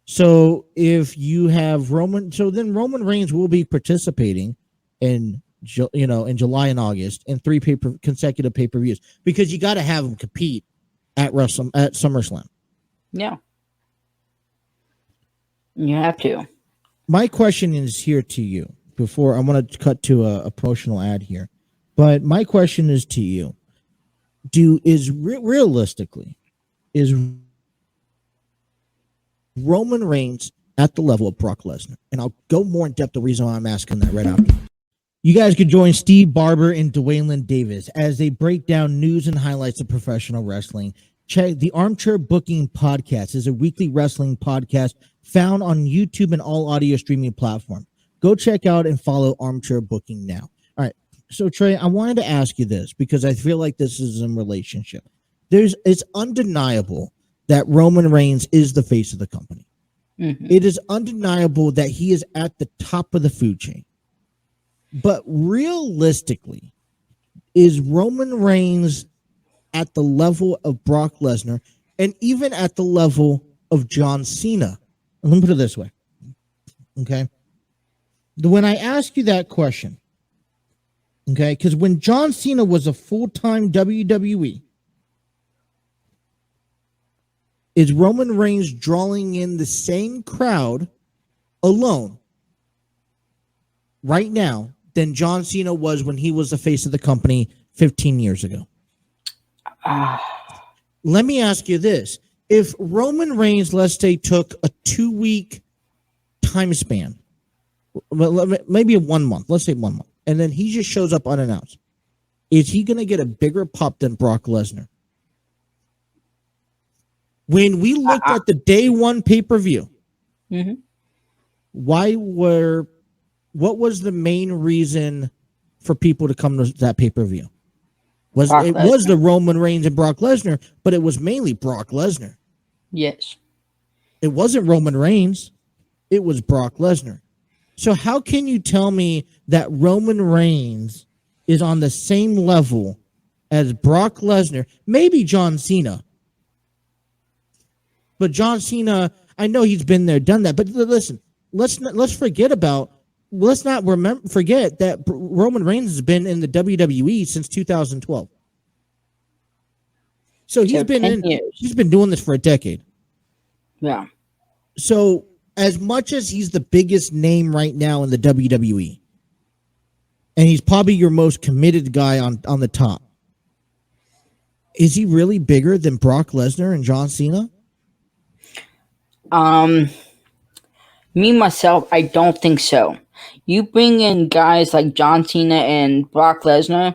So if you have then Roman Reigns will be participating in July and August in 3 consecutive pay-per-views, because you got to have him compete at SummerSlam. Yeah, you have to. My question is here to you. Before I want to cut to a promotional ad here, but my question is to you: realistically, is Roman Reigns at the level of Brock Lesnar? And I'll go more in depth the reason why I'm asking that right after. You guys can join Steve Barber and Dwayne Davis as they break down news and highlights of professional wrestling. Check the Armchair Booking Podcast is a weekly wrestling podcast found on YouTube and all audio streaming platforms. Go check out and follow Armchair Booking now. All right. So Trey, I wanted to ask you this because I feel like this is in relationship. It's undeniable that Roman Reigns is the face of the company. It is undeniable that he is at the top of the food chain. But realistically, is Roman Reigns at the level of Brock Lesnar and even at the level of John Cena? Let me put it this way. Okay. When I ask you that question, okay, because when John Cena was a full-time WWE, is Roman Reigns drawing in the same crowd alone right now than John Cena was when he was the face of the company 15 years ago? Let me ask you this. If Roman Reigns, let's say, took a 2-week time span, maybe 1 month, let's say 1 month, and then he just shows up unannounced, is he going to get a bigger pop than Brock Lesnar? When we looked at the day 1 pay-per-view, what was the main reason for people to come to that pay-per-view? Was the Roman Reigns and Brock Lesnar, but it was mainly Brock Lesnar. Yes. It wasn't Roman Reigns. It was Brock Lesnar. So how can you tell me that Roman Reigns is on the same level as Brock Lesnar? Maybe John Cena. But John Cena, I know he's been there, done that. But listen, let's not forget that Roman Reigns has been in the WWE since 2012. So he's been doing this for a decade. Yeah. So as much as he's the biggest name right now in the WWE, and he's probably your most committed guy on the top, is he really bigger than Brock Lesnar and John Cena? Me, myself, I don't think so. You bring in guys like John Cena and Brock Lesnar,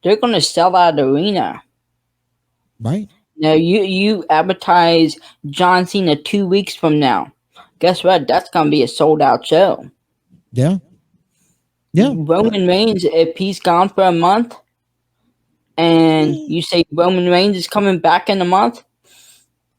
they're going to sell out the arena. Right. Now, you advertise John Cena 2 weeks from now. Guess what? That's going to be a sold-out show. Yeah. Yeah. Roman Reigns, if he's gone for a month, and you say Roman Reigns is coming back in a month?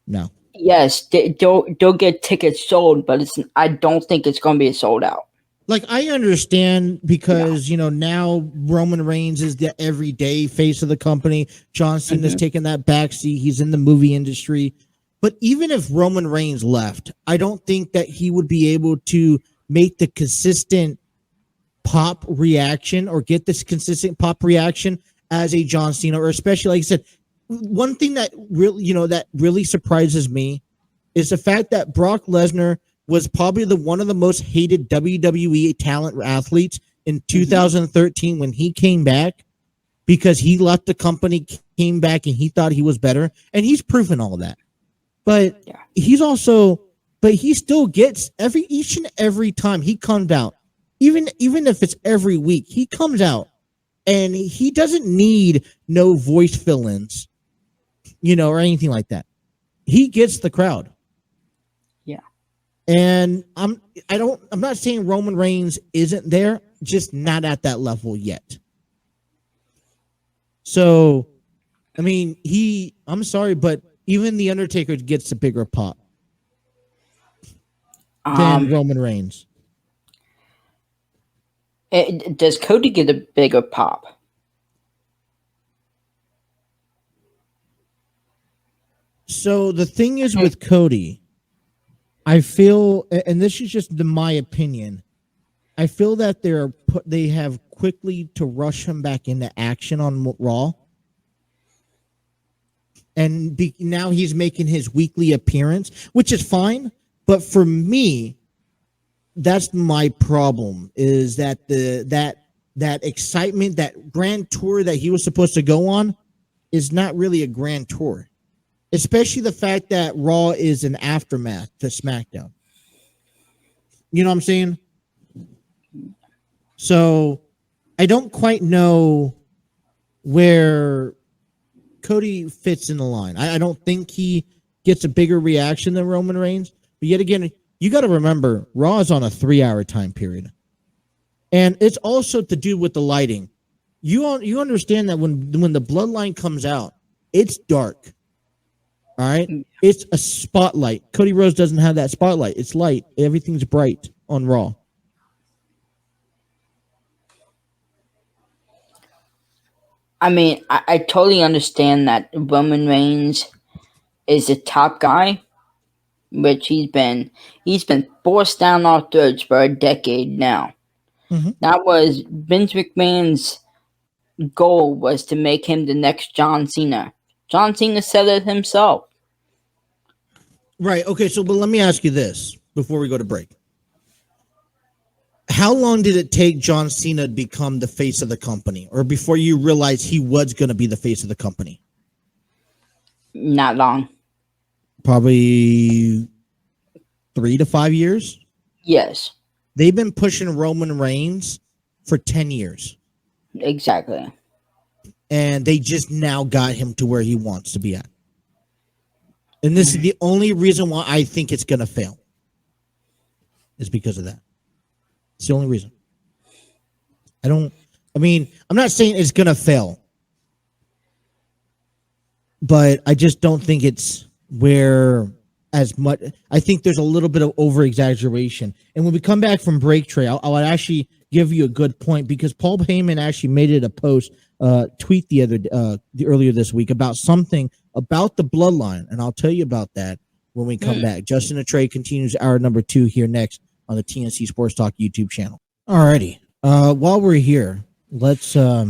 No. Yes, they'll get tickets sold, but I don't think it's going to be a sold out. Like, I understand because, now Roman Reigns is the everyday face of the company. John Cena's taking that backseat. He's in the movie industry. But even if Roman Reigns left, I don't think that he would be able to make the consistent pop reaction or get this consistent pop reaction as a John Cena, or especially, like I said, one thing that really surprises me is the fact that Brock Lesnar was probably one of the most hated WWE talent athletes in 2013 when he came back. because he left the company, came back, and he thought he was better, and he's proven all that. But he still gets each and every time he comes out, even if it's every week, he comes out and he doesn't need no voice fill-ins, or anything like that. He gets the crowd. Yeah. And I'm not saying Roman Reigns isn't there, just not at that level yet. So, I mean, I'm sorry, but even The Undertaker gets a bigger pop than Roman Reigns. Does Cody get a bigger pop? So the thing is with Cody, I feel, and this is just my opinion, I feel that they have quickly to rush him back into action on Raw. And now he's making his weekly appearance, which is fine. But for me, that's my problem, is that that excitement, that grand tour that he was supposed to go on is not really a grand tour. Especially the fact that Raw is an aftermath to SmackDown. You know what I'm saying? So I don't quite know where Cody fits in the line. I don't think he gets a bigger reaction than Roman Reigns. But yet again, you got to remember, Raw is on a 3-hour time period. And it's also to do with the lighting. You understand that when the Bloodline comes out, it's dark. All right? It's a spotlight. Cody Rhodes doesn't have that spotlight. It's light. Everything's bright on Raw. I mean, I totally understand that Roman Reigns is a top guy, which he's been forced down our throats for a decade now. Mm-hmm. That was Vince McMahon's goal, was to make him the next John Cena. John Cena said it himself. Right. Okay. So, but let me ask you this before we go to break. How long did it take John Cena to become the face of the company, or before you realized he was going to be the face of the company? Not long. Probably 3 to 5 years. Yes. They've been pushing Roman Reigns for 10 years. Exactly. And they just now got him to where he wants to be at. And this is the only reason why I think it's going to fail. Is because of that. It's the only reason. I'm not saying it's going to fail. But I just don't think it's where as much. I think there's a little bit of over-exaggeration. And when we come back from break, Trey, I'll actually give you a good point, because Paul Heyman actually made it a post, tweet earlier this week about something about the Bloodline. And I'll tell you about that when we come back. Justin and Trey continues hour number 2 here next on the TNC Sports Talk YouTube channel. Alrighty. While we're here, let's I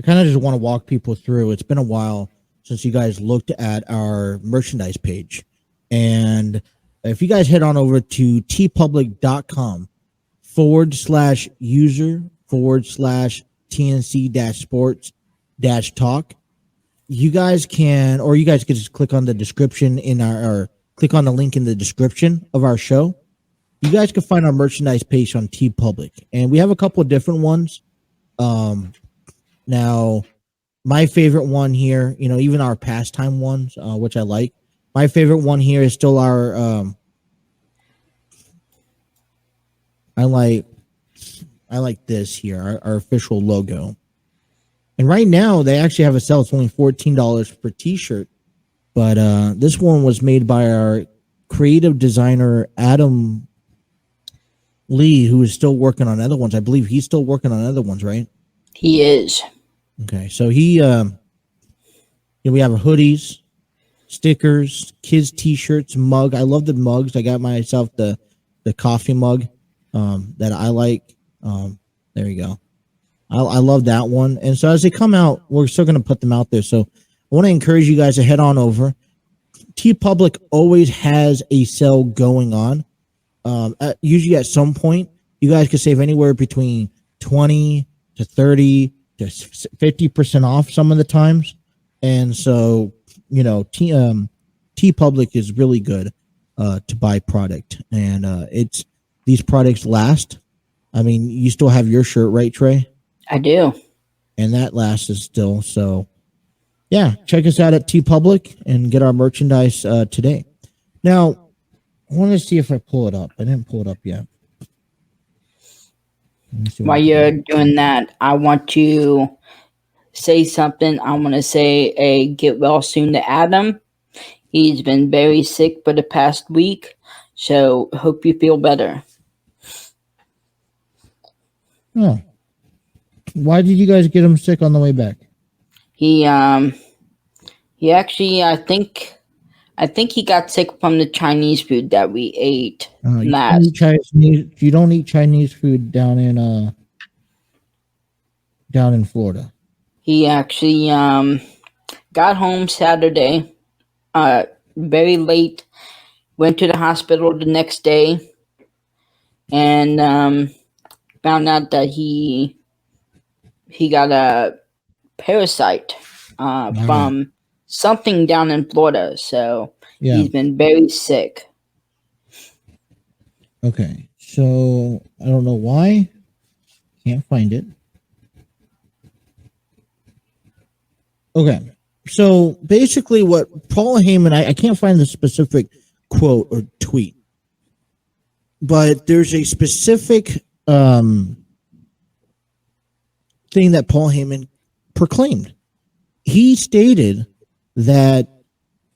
kind of just want to walk people through. It's been a while since you guys looked at our merchandise page. And if you guys head on over to tpublic.com/user/TNC-sports-talk, you guys can just click on the description or click on the link in the description of our show. You guys can find our merchandise page on TeePublic, and we have a couple of different ones. Now, my favorite one here, even our pastime ones, which I like. My favorite one here is still our. I like this here, our official logo. And right now, they actually have a sale. It's only $14 per T-shirt, but this one was made by our creative designer Adam Lee, who is still working on other ones. I believe he's still working on other ones, right? He is. Okay, so we have hoodies, stickers, kids T-shirts, mug. I love the mugs. I got myself the coffee mug that I like. There you go. I love that one. And so as they come out, we're still going to put them out there. So I want to encourage you guys to head on over. TeePublic always has a sale going on. Usually at some point, you guys can save anywhere between 20 to 30 just 50% off some of the times. And so, T Public is really good to buy product, and these products last. I mean, you still have your shirt, right, Trey? I do. And that lasts still. So, yeah, check us out at T Public and get our merchandise today. Now, I want to see if I pull it up. I didn't pull it up yet. While you're doing that, I want to say something. I want to say a get well soon to Adam. He's been very sick for the past week, so hope you feel better. Oh. Why did you guys get him sick on the way back? He actually, I think he got sick from the Chinese food that we ate last. You don't eat Chinese food down in Florida. He actually got home Saturday, very late. Went to the hospital the next day, and found out that he got a parasite from something down in Florida. So he's been very sick. Okay, so I don't know why. Can't find it. Okay, so basically what Paul Heyman, I can't find the specific quote or tweet, but there's a specific thing that Paul Heyman proclaimed. He stated that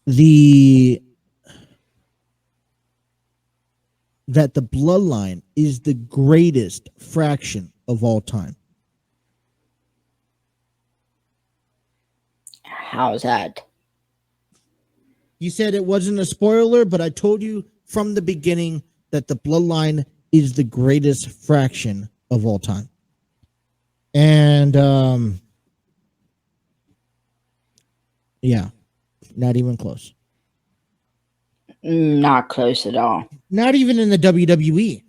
the Bloodline is the greatest fraction of all time. How's that? You said it wasn't a spoiler, but I told you from the beginning that the Bloodline is the greatest fraction of all time. And yeah, not even close. Not close at all. Not even in the WWE.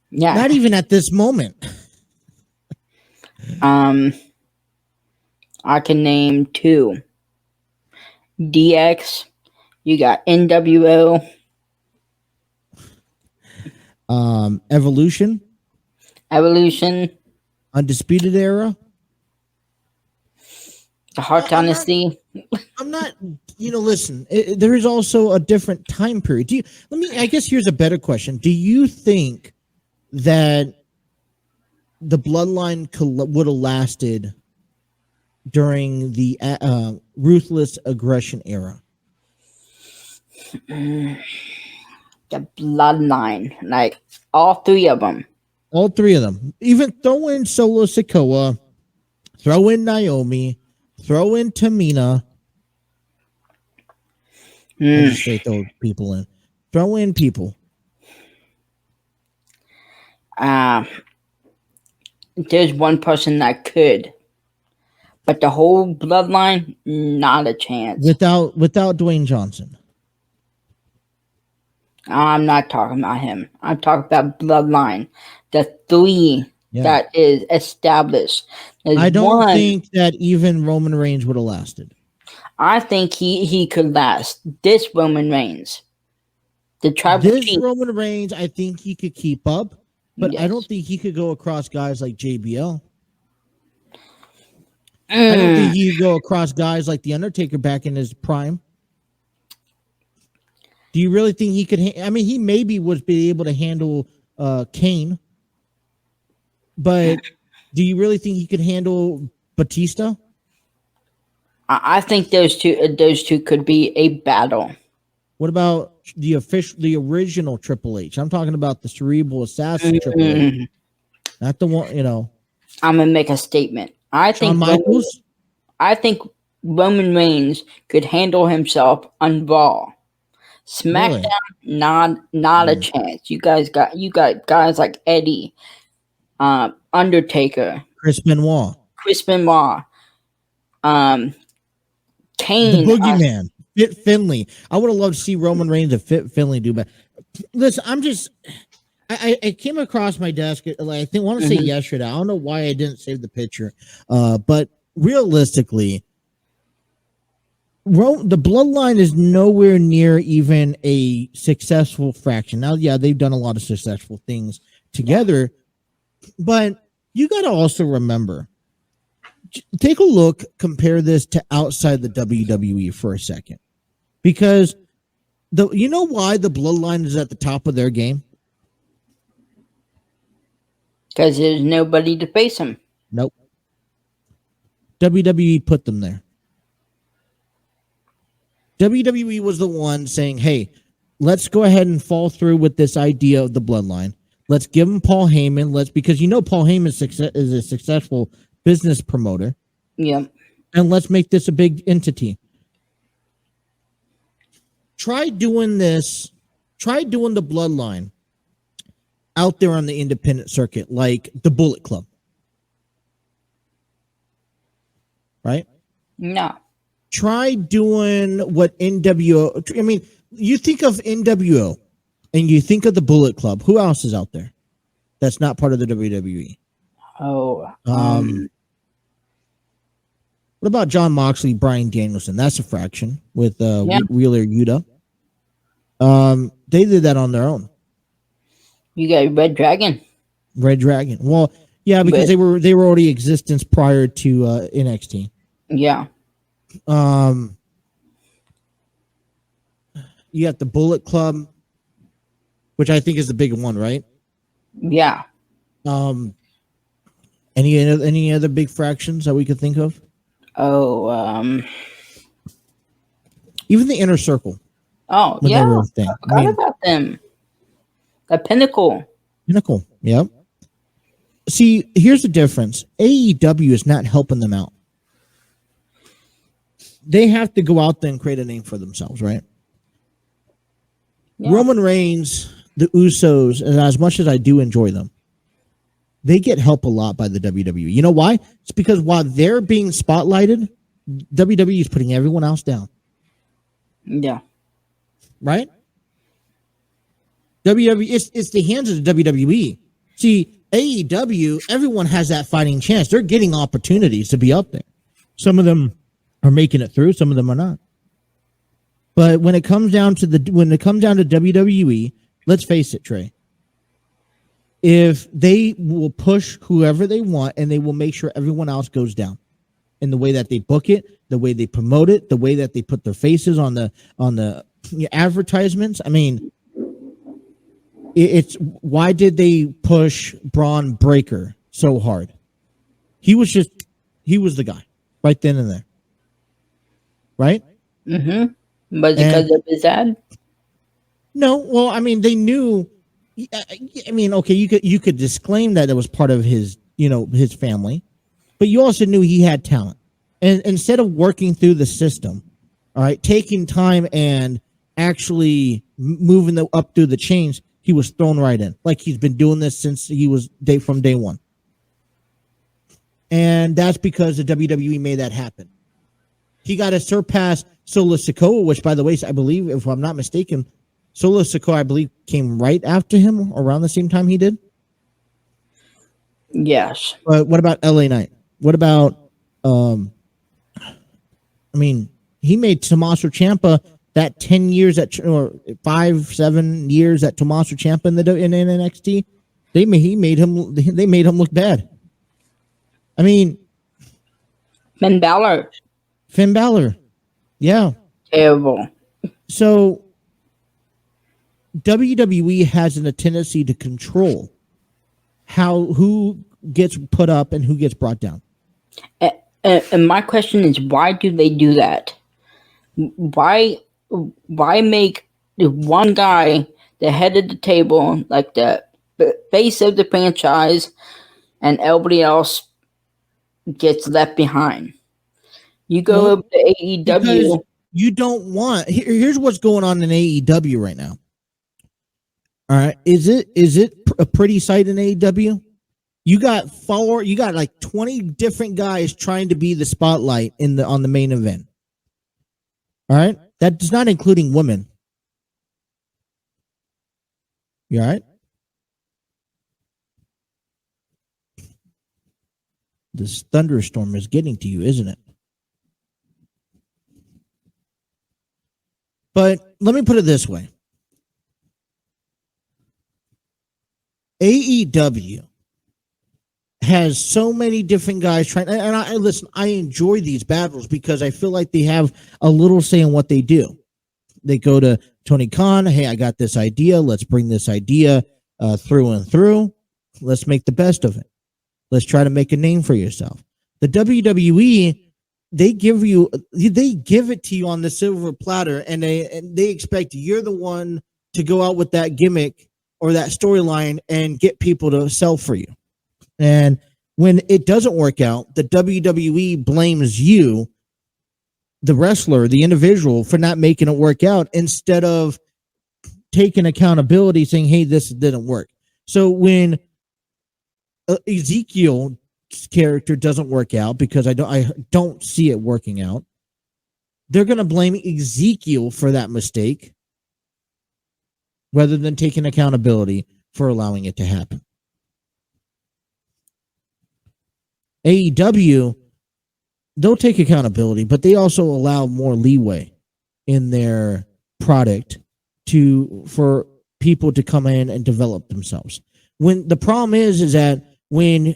Yeah. Not even at this moment. I can name two. DX, you got NWO. Evolution. Undisputed Era. The Hart Dynasty. I'm not, listen, there is also a different time period. I guess here's a better question. Do you think that the Bloodline would have lasted during the Ruthless Aggression Era? The Bloodline, like all three of them. All three of them. Even throw in Solo Sikoa, throw in Naomi, throw in Tamina. I just say throw people in. Throw in people. There's one person that could, but the whole Bloodline, not a chance. Without Dwayne Johnson. I'm not talking about him. I'm talking about Bloodline. The three that is established. I don't think that even Roman Reigns would have lasted. I think he could last. This Roman Reigns. The tribal chief. Roman Reigns, I think he could keep up, but yes. I don't think he could go across guys like JBL. I don't think he could go across guys like The Undertaker back in his prime. Do you really think he could? He maybe would be able to handle Kane, but do you really think he could handle Batista? I think those two could be a battle. What about the original Triple H? I'm talking about the cerebral assassin Triple H, not the one. I'm gonna make a statement. I think Roman Reigns could handle himself on Raw. Smackdown, really? not a chance. You got guys like Eddie, Undertaker, Chris Benoit, Kane, the Boogeyman, Fit Finley. I would have loved to see Roman Reigns and Fit Finley do better. Listen, I came across my desk. I want to say yesterday. I don't know why I didn't save the picture. But realistically, the Bloodline is nowhere near even a successful faction. Now, yeah, they've done a lot of successful things together, but you got to also remember, take a look, compare this to outside the WWE for a second, because you know why the Bloodline is at the top of their game? Because there's nobody to face them. Nope. WWE put them there. WWE was the one saying, hey, let's go ahead and fall through with this idea of the Bloodline. Let's give him Paul Heyman. Because Paul Heyman is a successful business promoter. Yeah. And let's make this a big entity. Try doing the Bloodline out there on the independent circuit, like the Bullet Club. Right? No. Try doing what NWO. I mean, you think of NWO and you think of the Bullet Club. Who else is out there that's not part of the WWE? Oh. What about John Moxley, Bryan Danielson? That's a fraction with Wheeler Yuta. They did that on their own. You got Red Dragon. Red Dragon. Well, yeah, because they were already existence prior to NXT. Yeah. You got the Bullet Club, which I think is the big one, right? Yeah. Any other big fractions that we could think of? Oh, even the Inner Circle. Oh, yeah. I forgot about them. The Pinnacle. Pinnacle, yep. See, here's the difference. AEW is not helping them out. They have to go out there and create a name for themselves, right? Yeah. Roman Reigns, the Usos, and as much as I do enjoy them, they get help a lot by the WWE. You know why? It's because while they're being spotlighted, WWE is putting everyone else down. Yeah. Right? WWE, it's the hands of the WWE. See, AEW, everyone has that fighting chance. They're getting opportunities to be up there. Some of them are making it through, some of them are not. But when it comes down to WWE, let's face it, Trey. If they will push whoever they want and they will make sure everyone else goes down in the way that they book it, the way they promote it, the way that they put their faces on the advertisements. I mean, it's why did they push Braun Breaker so hard? He was the guy right then and there. Right? Mm-hmm. But because of his ad? No. Well, I mean, they knew. I mean, okay, you could disclaim that it was part of his, his family, but you also knew he had talent. And instead of working through the system, all right, taking time and actually moving up through the chains, he was thrown right in. Like he's been doing this since he was from day one. And that's because the WWE made that happen. He got to surpass Solo Sikoa, which, by the way, I believe, if I'm not mistaken, Solo Sikoa, I believe, came right after him, around the same time he did. Yes. But what about LA Knight? What about, he made Tommaso Ciampa that 10 years or 5-7 years at Tommaso Ciampa in NXT. They made him look bad. I mean, Finn Balor. Yeah. Terrible. So WWE has a tendency to control who gets put up and who gets brought down. And my question is, why do they do that? Why make the one guy the head of the table, like the face of the franchise, and everybody else gets left behind? You go up to AEW. You don't want. Here's what's going on in AEW right now. All right, is it a pretty sight in AEW? You got like 20 different guys trying to be the spotlight on the main event. All right, that is not including women. You all right? This thunderstorm is getting to you, isn't it? But let me put it this way. AEW has so many different guys trying, and I listen, I enjoy these battles because I feel like they have a little say in what they do. They go to Tony Khan, hey, I got this idea. Let's bring this idea through and through. Let's make the best of it. Let's try to make a name for yourself. The WWE, they give it to you on the silver platter, and they expect you're the one to go out with that gimmick or that storyline and get people to sell for you. And when it doesn't work out, the WWE blames you, the wrestler, the individual, for not making it work out instead of taking accountability, saying, hey, this didn't work. So when Ezekiel's character doesn't work out, because I don't see it working out, they're going to blame Ezekiel for that mistake rather than taking accountability for allowing it to happen. AEW, they'll take accountability, but they also allow more leeway in their product for people to come in and develop themselves. When the problem is that when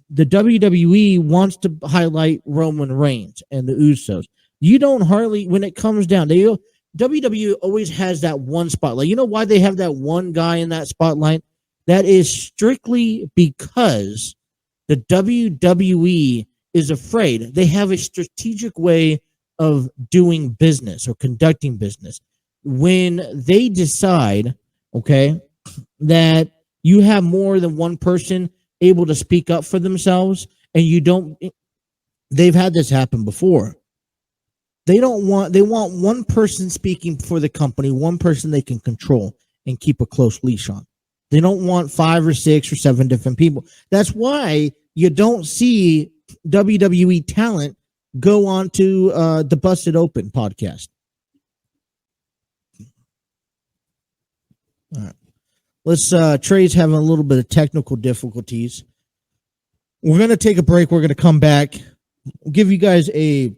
the WWE wants to highlight Roman Reigns and the Usos, you don't hardly, when it comes down, WWE always has that one spotlight. You know why they have that one guy in that spotlight? That is strictly because the WWE is afraid. They have a strategic way of doing business or conducting business. When they decide, okay, that you have more than one person able to speak up for themselves, and you don't, they've had this happen before. They want one person speaking for the company, one person they can control and keep a close leash on. They don't want 5 or 6 or 7 different people. That's why you don't see WWE talent go on to the Busted Open podcast. All right. Trey's having a little bit of technical difficulties. We're going to take a break. We're going to come back. We'll give you guys a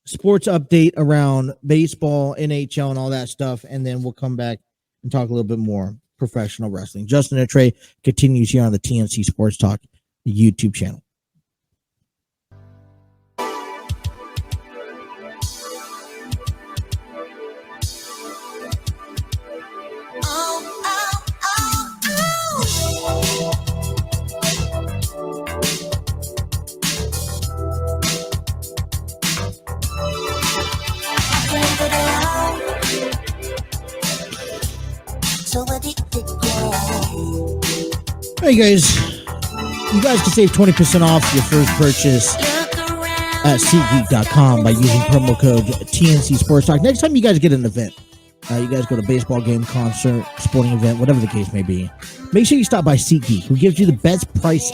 sports update around baseball, NHL, and all that stuff, and then we'll come back and talk a little bit more professional wrestling. Justin and Trey continues here on the TNC Sports Talk YouTube channel. Hey guys, you guys can save 20% off your first purchase at SeatGeek.com by using promo code TNC Sports Talk. Next time you guys get an event, you guys go to a baseball game, concert, sporting event, whatever the case may be, make sure you stop by SeatGeek, who gives you the best price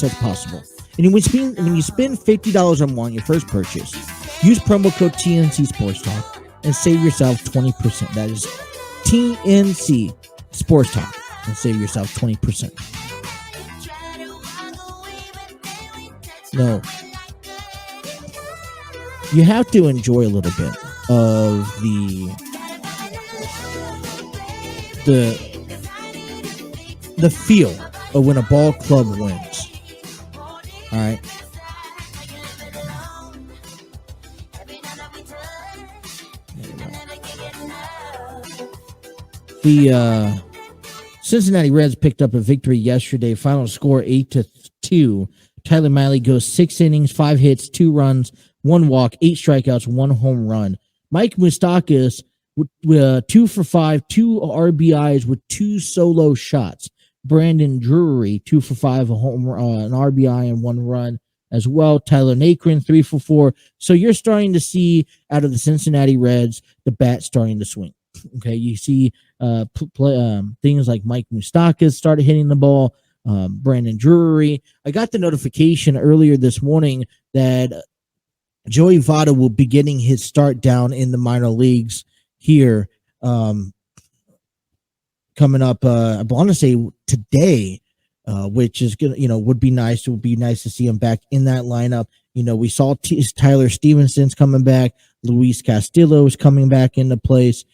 as possible. And when you spend $50 or more on your first purchase, use promo code TNC Sports Talk and save yourself 20%. That is TNC Sports Talk, and save yourself 20%. No, you have to enjoy a little bit of the feel of when a ball club wins. All right. The Cincinnati Reds picked up a victory yesterday. Final score 8-2. Tyler Miley goes 6 innings, 5 hits, 2 runs, 1 walk, 8 strikeouts, 1 home run. Mike Moustakas, 2 for 5, 2 RBIs with 2 solo shots. Brandon Drury, 2 for 5, an RBI and 1 run as well. Tyler Naquin, 3 for 4. So you're starting to see out of the Cincinnati Reds, the bat starting to swing. Okay, you see things like Mike Moustakas started hitting the ball. Brandon Drury. I got the notification earlier this morning that Joey Votto will be getting his start down in the minor leagues here coming up. I want to say today which is gonna, would be nice. It would be nice to see him back in that lineup. We saw Tyler Stevenson's coming back. Luis Castillo is coming back into place.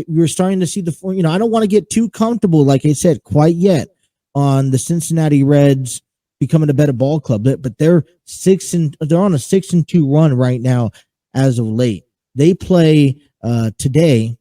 We're starting to see I don't want to get too comfortable, like I said, quite yet on the Cincinnati Reds becoming a better ball club, but they're on a 6-2 run right now as of late. They play today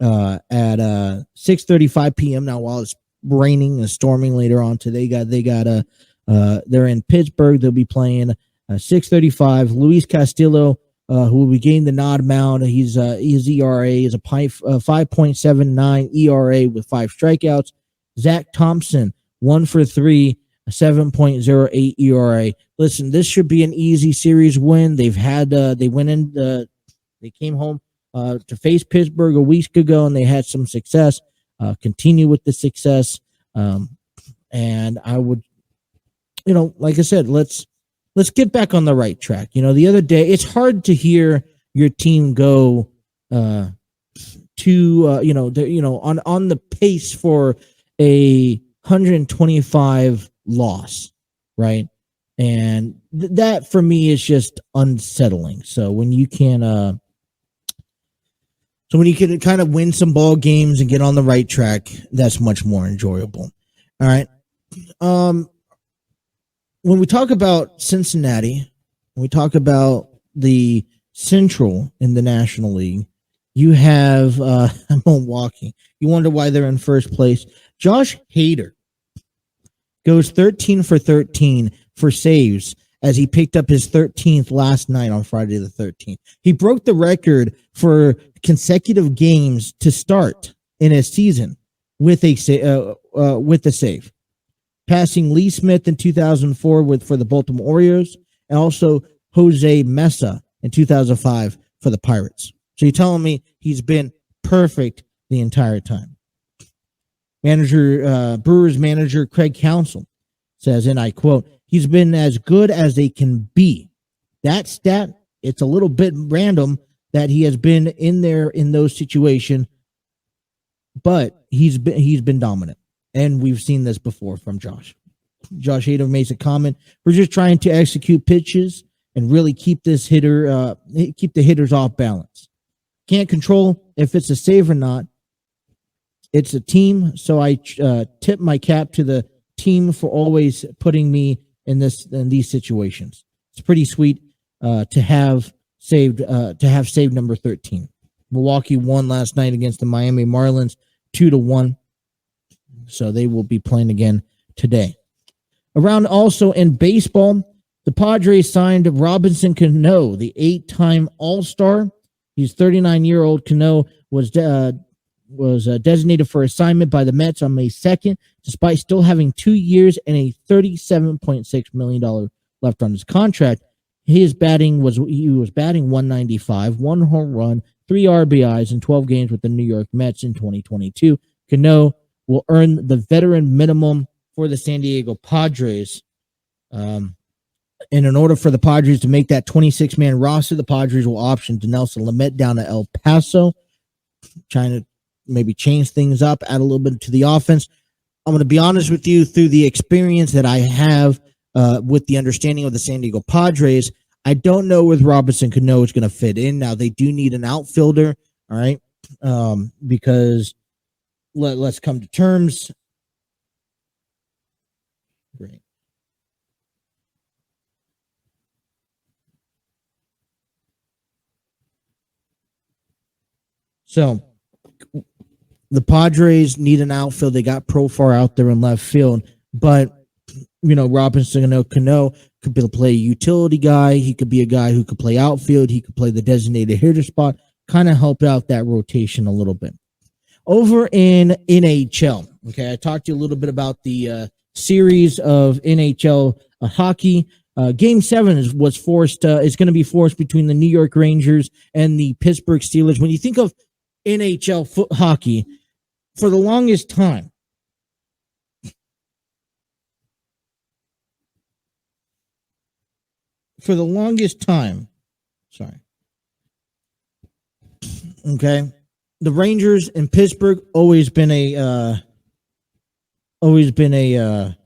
at 6:35 p.m. Now, while it's raining and storming later on today, they're in Pittsburgh. They'll be playing 6:35. Luis Castillo, who will be getting the nod mound. His ERA is a 5.79 ERA with 5 strikeouts. Zach Thompson, 1 for 3, a 7.08 ERA. Listen, this should be an easy series win. They came home to face Pittsburgh a week ago, and they had some success. Continue with the success. And I would, like I said, let's get back on the right track. The other day, it's hard to hear your team go on the pace for a 125 loss, right? And that for me is just unsettling. So when you can kind of win some ball games and get on the right track, that's much more enjoyable. All right. When we talk about Cincinnati, when we talk about the Central in the National League, you have Milwaukee. You wonder why they're in first place. Josh Hader goes 13 for 13 for saves as he picked up his 13th last night on Friday the 13th. He broke the record for consecutive games to start in a season with a save, passing Lee Smith in 2004 for the Baltimore Orioles, and also Jose Mesa in 2005 for the Pirates. So you're telling me he's been perfect the entire time. Brewers manager Craig Counsell says, and I quote, "He's been as good as they can be." That stat, it's a little bit random that he has been in there in those situations, but he's been dominant. And we've seen this before from Josh. Josh Hader makes a comment, "We're just trying to execute pitches and really keep the hitters off balance. Can't control if it's a save or not. It's a team, so I tip my cap to the team for always putting me in these situations. It's pretty sweet to have saved number 13. Milwaukee won last night against the Miami Marlins 2-1. So they will be playing again today. Around also in baseball, the Padres signed Robinson Cano, the 8-time All-Star. He's 39-year-old. Cano was designated for assignment by the Mets on May 2nd, despite still having 2 years and a $37.6 million left on his contract. He was batting 195, 1 home run, 3 RBIs in 12 games with the New York Mets in 2022. Cano will earn the veteran minimum for the San Diego Padres. And in order for the Padres to make that 26-man roster, the Padres will option Dinelson Lamet down to El Paso, trying to maybe change things up, add a little bit to the offense. I'm going to be honest with you, through the experience that I have with the understanding of the San Diego Padres, I don't know where Robinson Cano is going to fit in. Now, they do need an outfielder, all right, because let's come to terms. Great. So the Padres need an outfield. They got Profar out there in left field, but Robinson Cano could play a utility guy. He could be a guy who could play outfield. He could play the designated hitter spot, kind of help out that rotation a little bit. Over in NHL, okay, I talked to you a little bit about the series of NHL hockey. Game 7 is going to be forced between the New York Rangers and the Pittsburgh Steelers. When you think of NHL hockey, for the longest time, okay, the Rangers in Pittsburgh always been a always been a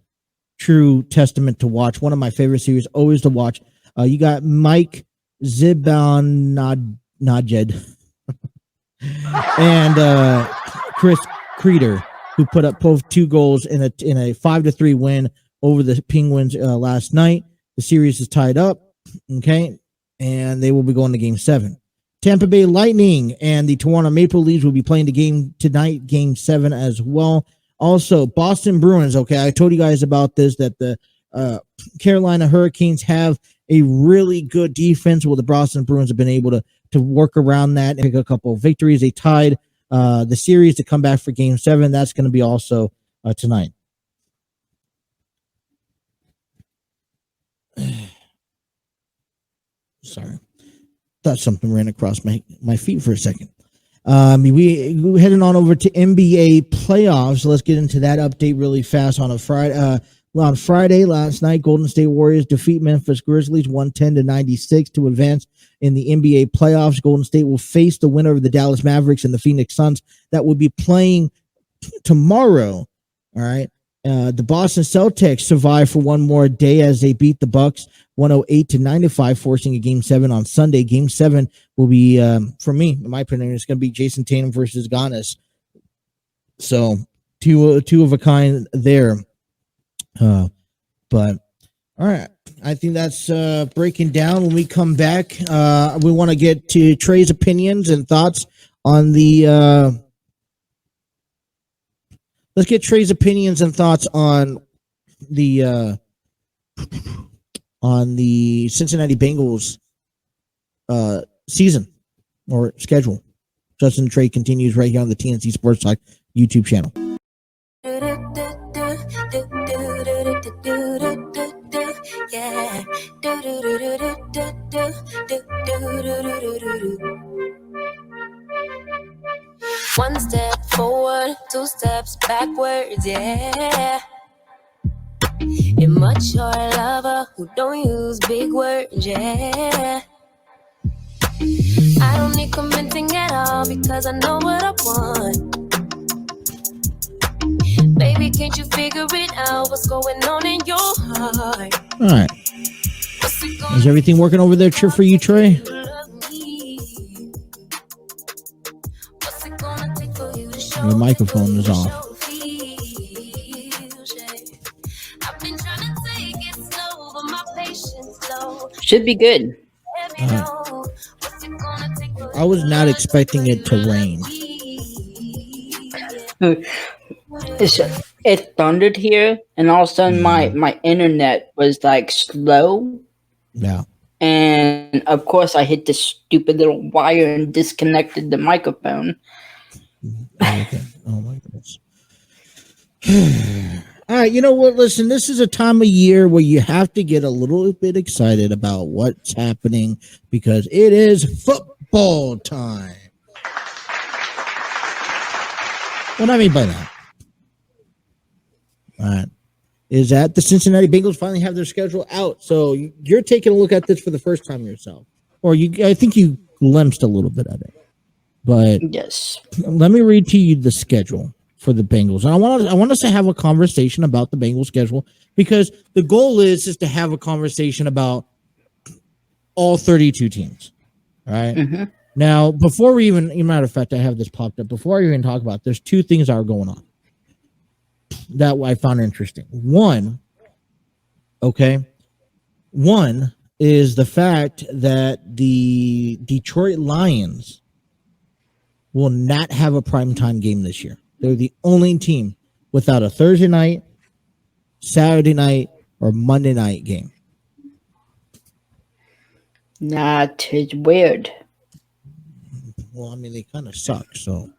true testament to watch. One of my favorite series, always to watch. You got Mike Zibanejad and Chris Creeder, who put up both 2 goals in a 5-3 win over the Penguins last night. The series is tied up, okay, and they will be going to Game 7. Tampa Bay Lightning and the Toronto Maple Leafs will be playing the game tonight, Game 7 as well. Also, Boston Bruins, okay, I told you guys about this, that the Carolina Hurricanes have a really good defense. Well, the Boston Bruins have been able to work around that and pick a couple of victories. They tied the series to come back for Game 7. That's going to be also tonight. Sorry. Thought something ran across my feet for a second. We heading on over to NBA playoffs. Let's get into that update really fast on a Friday. On Friday last night, Golden State Warriors defeat Memphis Grizzlies 110-96 to advance in the NBA playoffs. Golden State will face the winner of the Dallas Mavericks and the Phoenix Suns that will be playing tomorrow. All right. The Boston Celtics survived for one more day as they beat the Bucks 108-95, forcing a Game 7 on Sunday. Game 7 will be, for me, in my opinion, it's going to be Jason Tatum versus Giannis. So two of a kind there. But all right, I think that's breaking down. When we come back, we want to get to Trey's opinions and thoughts on the. Let's get Trey's opinions and thoughts on the Cincinnati Bengals season or schedule. Justin Trey continues right here on the TNC Sports Talk YouTube channel. Yeah. One step forward, 2 steps backwards, yeah. Immature lover who don't use big words, yeah. I don't need commenting at all because I know what I want. Baby, can't you figure it out? What's going on in your heart? All right. Is everything working over there for you, Trey? Your microphone is off. Should be good. I was not expecting it to rain. It thundered here, and all of a sudden my internet was like slow. Yeah. And of course, I hit this stupid little wire and disconnected the microphone. Okay. Oh my goodness. All right, you know what? Listen, this is a time of year where you have to get a little bit excited about what's happening because it is football time. What do I mean by that? All right. Is that the Cincinnati Bengals finally have their schedule out? So you're taking a look at this for the first time yourself. Or I think you glimpsed a little bit at it. But yes, let me read to you the schedule for the Bengals. And I want us to have a conversation about the Bengals schedule because the goal is to have a conversation about all 32 teams. All right. Mm-hmm. Now, before we even, matter of fact, I have this popped up. Before I even talk about it, there's 2 things that are going on that I found interesting. One is the fact that the Detroit Lions will not have a primetime game this year. They're the only team without a Thursday night, Saturday night, or Monday night game. That is weird. Well, I mean, they kind of suck, so.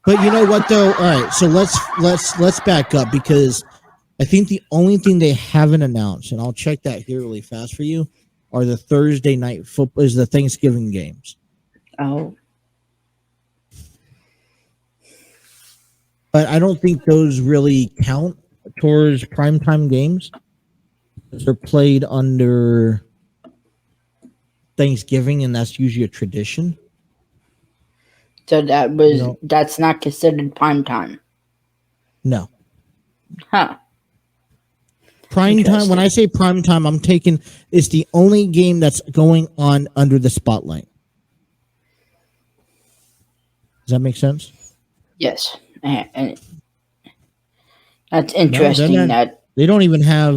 But you know what, though? All right, so let's back up because I think the only thing they haven't announced, and I'll check that here really fast for you, are the Thursday night football, is the Thanksgiving games. Oh. But I don't think those really count towards primetime games. They're played under Thanksgiving, and that's usually a tradition. So that's not considered prime time. No. Huh. Prime time. When I say prime time, I'm taking it's the only game that's going on under the spotlight. Does that make sense? Yes. And that's interesting. They don't even have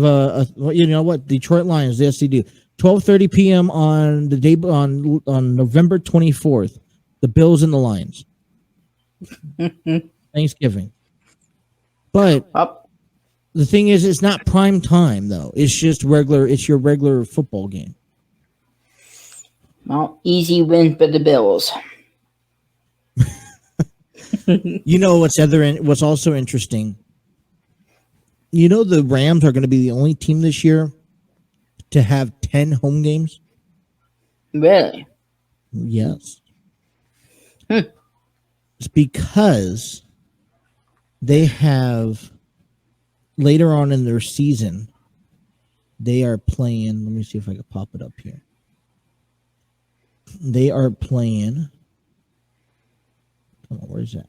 you know what, Detroit Lions. Yes, they do. 12:30 p.m. on the day on November 24th. The Bills and the Lions. Thanksgiving. But the thing is, it's not prime time though. It's just regular. It's your regular football game. Well, easy win for the Bills. You know what's also interesting? You know the Rams are going to be the only team this year to have 10 home games? Really? Yes. It's because they have later on in their season, they are playing. Let me see if I can pop it up here. They are playing. Come on, where is that?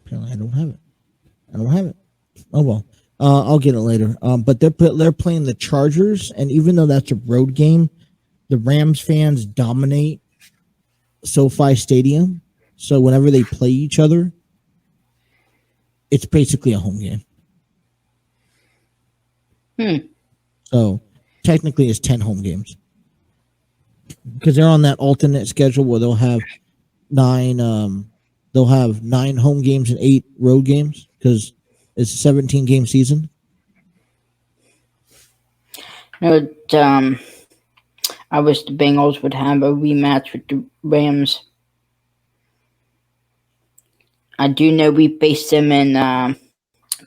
Apparently, I don't have it. Oh well, I'll get it later. But they're playing the Chargers, and even though that's a road game, the Rams fans dominate SoFi Stadium. So whenever they play each other, it's basically a home game. So technically, it's 10 home games because they're on that alternate schedule where they'll have 9. They'll have 9 home games and 8 road games because it's a 17-game season. I wish the Bengals would have a rematch with the Rams. I do know we faced them in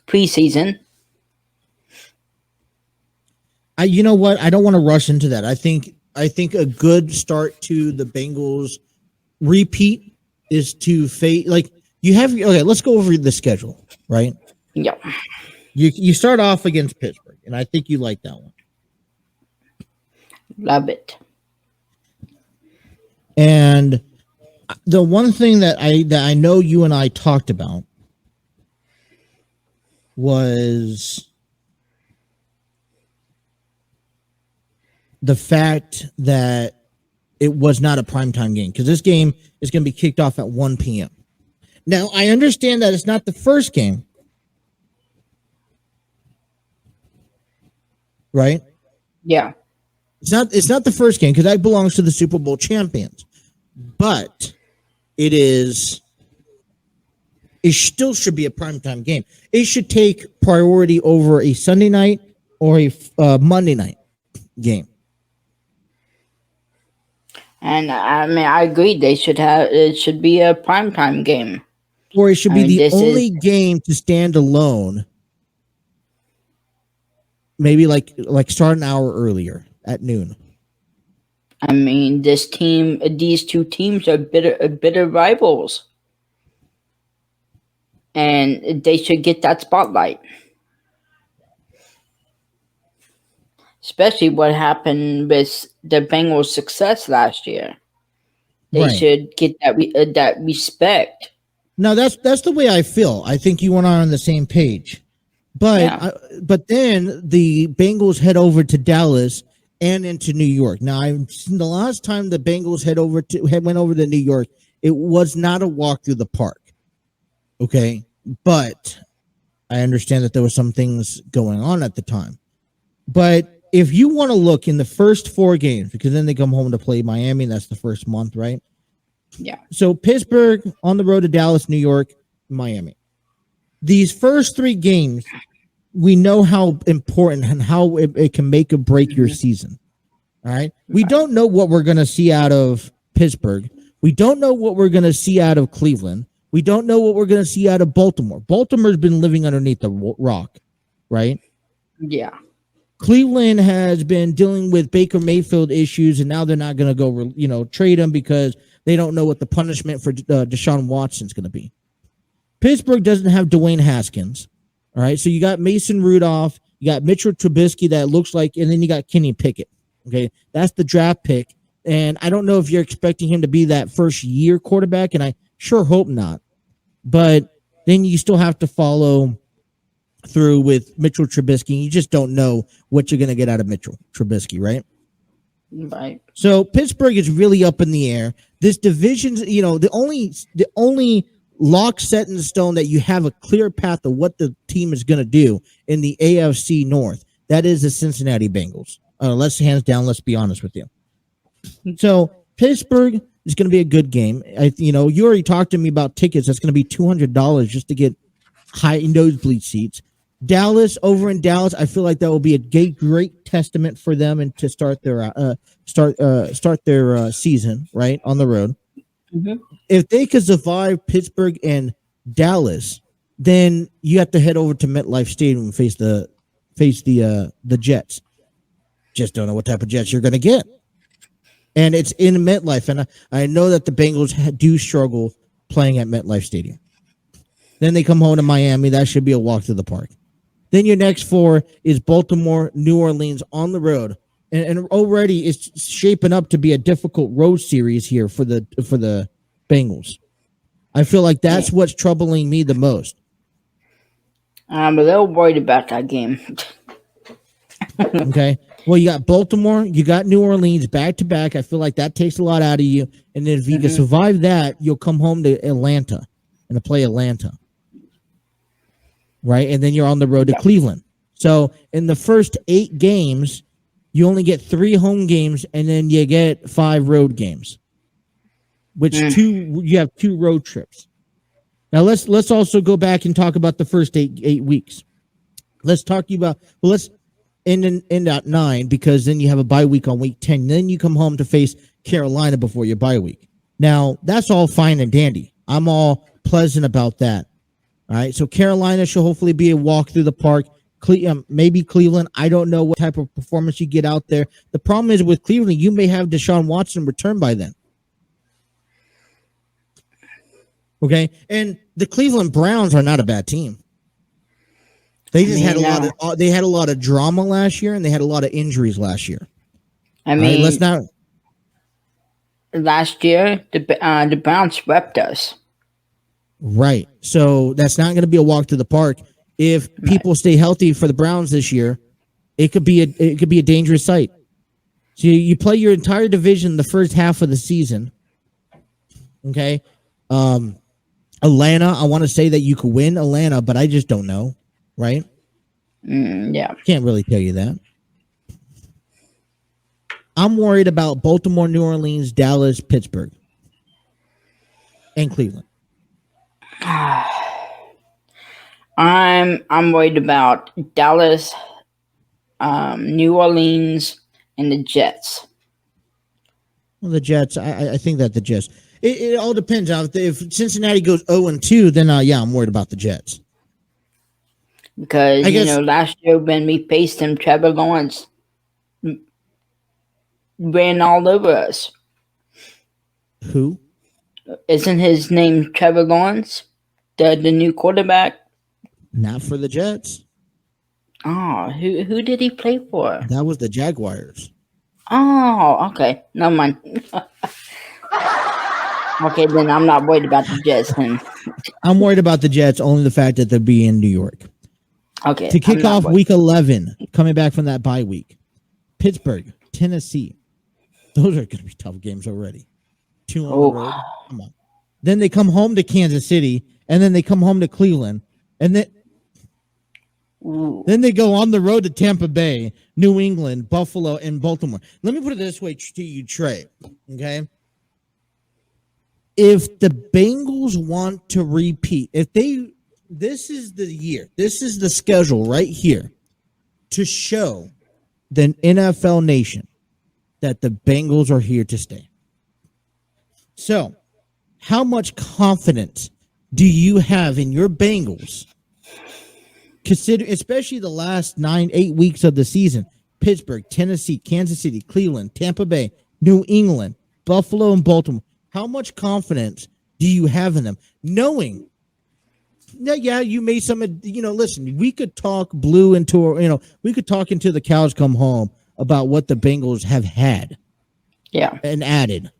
preseason. You know what? I don't want to rush into that. I think a good start to the Bengals repeat is to face let's go over the schedule, right? Yep. You start off against Pittsburgh, and I think you like that one. Love it. And the one thing that I know you and I talked about was the fact that it was not a primetime game because this game is going to be kicked off at 1 p.m. Now, I understand that it's not the first game, right? Yeah. It's not the first game because that belongs to the Super Bowl champions, but it still should be a primetime game. It should take priority over a Sunday night or a Monday night game. And I mean, I agree. It should be a primetime game. Or it should be the only game to stand alone. Maybe like start an hour earlier at noon. I mean, these two teams are bitter rivals. And they should get that spotlight. Especially what happened with the Bengals' success last year. They should get that respect. No, that's the way I feel. I think you and I are on the same page. But but then the Bengals head over to Dallas and into New York. Now, the last time the Bengals went over to New York, it was not a walk through the park. Okay, but I understand that there was some things going on at the time. But if you want to look in the first 4 games, because then they come home to play Miami, and that's the first month, right? Yeah. So Pittsburgh on the road to Dallas, New York, Miami. These first 3 games, we know how important and how it can make or break your season. All right. We don't know what we're going to see out of Pittsburgh. We don't know what we're going to see out of Cleveland. We don't know what we're going to see out of Baltimore. Baltimore's been living underneath the rock, right? Yeah. Cleveland has been dealing with Baker Mayfield issues, and now they're not going to go, trade him because they don't know what the punishment for Deshaun Watson's going to be. Pittsburgh doesn't have Dwayne Haskins. All right. So you got Mason Rudolph, you got Mitchell Trubisky that looks like, and then you got Kenny Pickett. Okay. That's the draft pick. And I don't know if you're expecting him to be that first year quarterback, and I sure hope not. But then you still have to follow through with Mitchell Trubisky. You just don't know what you're going to get out of Mitchell Trubisky, right? Right. So Pittsburgh is really up in the air. This division's, the only lock set in stone that you have a clear path of what the team is going to do in the AFC North. That is the Cincinnati Bengals. Hands down, let's be honest with you. So Pittsburgh is going to be a good game. You already talked to me about tickets. That's going to be $200 just to get high nosebleed seats. Dallas, over in Dallas, I feel like that will be a great testament for them and to start their season right on the road. Mm-hmm. If they could survive Pittsburgh and Dallas, then you have to head over to MetLife Stadium and face the Jets. Just don't know what type of Jets you're going to get. And it's in MetLife, and I know that the Bengals do struggle playing at MetLife Stadium. Then they come home to Miami. That should be a walk to the park. Then your next four is Baltimore, New Orleans on the road. And already it's shaping up to be a difficult road series here for the Bengals. I feel like that's what's troubling me the most. I'm a little worried about that game. Okay. Well, you got Baltimore, you got New Orleans back to back. I feel like that takes a lot out of you. And then if you can survive that, you'll come home to Atlanta and to play Atlanta. Right? And then you're on the road to Cleveland. So in the first 8 games, you only get 3 home games, and then you get 5 road games. You have 2 road trips. Now let's also go back and talk about the first 8 weeks. Let's talk about let's end at 9, because then you have a bye week on week 10. Then you come home to face Carolina before your bye week. Now that's all fine and dandy. I'm all pleasant about that. All right. So Carolina should hopefully be a walk through the park. Maybe Cleveland. I don't know what type of performance you get out there. The problem is with Cleveland, you may have Deshaun Watson return by then. Okay. And the Cleveland Browns are not a bad team. They just had a lot of drama last year, and they had a lot of injuries last year. I mean, let's not. Last year, the Browns swept us. Right. So that's not going to be a walk to the park. If people stay healthy for the Browns this year, it could be a dangerous sight. So you play your entire division the first half of the season. Okay. Atlanta, I want to say that you could win Atlanta, but I just don't know. Right? Yeah. Can't really tell you that. I'm worried about Baltimore, New Orleans, Dallas, Pittsburgh, and Cleveland. I'm worried about Dallas, New Orleans, and the Jets. Well, the Jets, I think that the Jets. It all depends. If Cincinnati goes 0-2, then I'm worried about the Jets. Because, last year when we faced him, Trevor Lawrence ran all over us. Who? Isn't his name Trevor Lawrence? The new quarterback? Not for the Jets. Oh, who did he play for? That was the Jaguars. Oh, okay. Never mind. Okay, then I'm not worried about the Jets then. I'm worried about the Jets, only the fact that they'll be in New York. Okay. To kick off week 11, coming back from that bye week, Pittsburgh, Tennessee. Those are going to be tough games already. 2 on the road. Come on. Then they come home to Kansas City, and then they come home to Cleveland, and then they go on the road to Tampa Bay, New England, Buffalo, and Baltimore. Let me put it this way to you, Trey. Okay? If the Bengals want to repeat, this is the year, this is the schedule right here to show the NFL nation that the Bengals are here to stay. So, how much confidence do you have in your Bengals? Consider, especially the last 8 weeks of the season: Pittsburgh, Tennessee, Kansas City, Cleveland, Tampa Bay, New England, Buffalo, and Baltimore. How much confidence do you have in them? Knowing that, you made some, listen, we could talk we could talk until the cows come home about what the Bengals have had. Yeah. And added.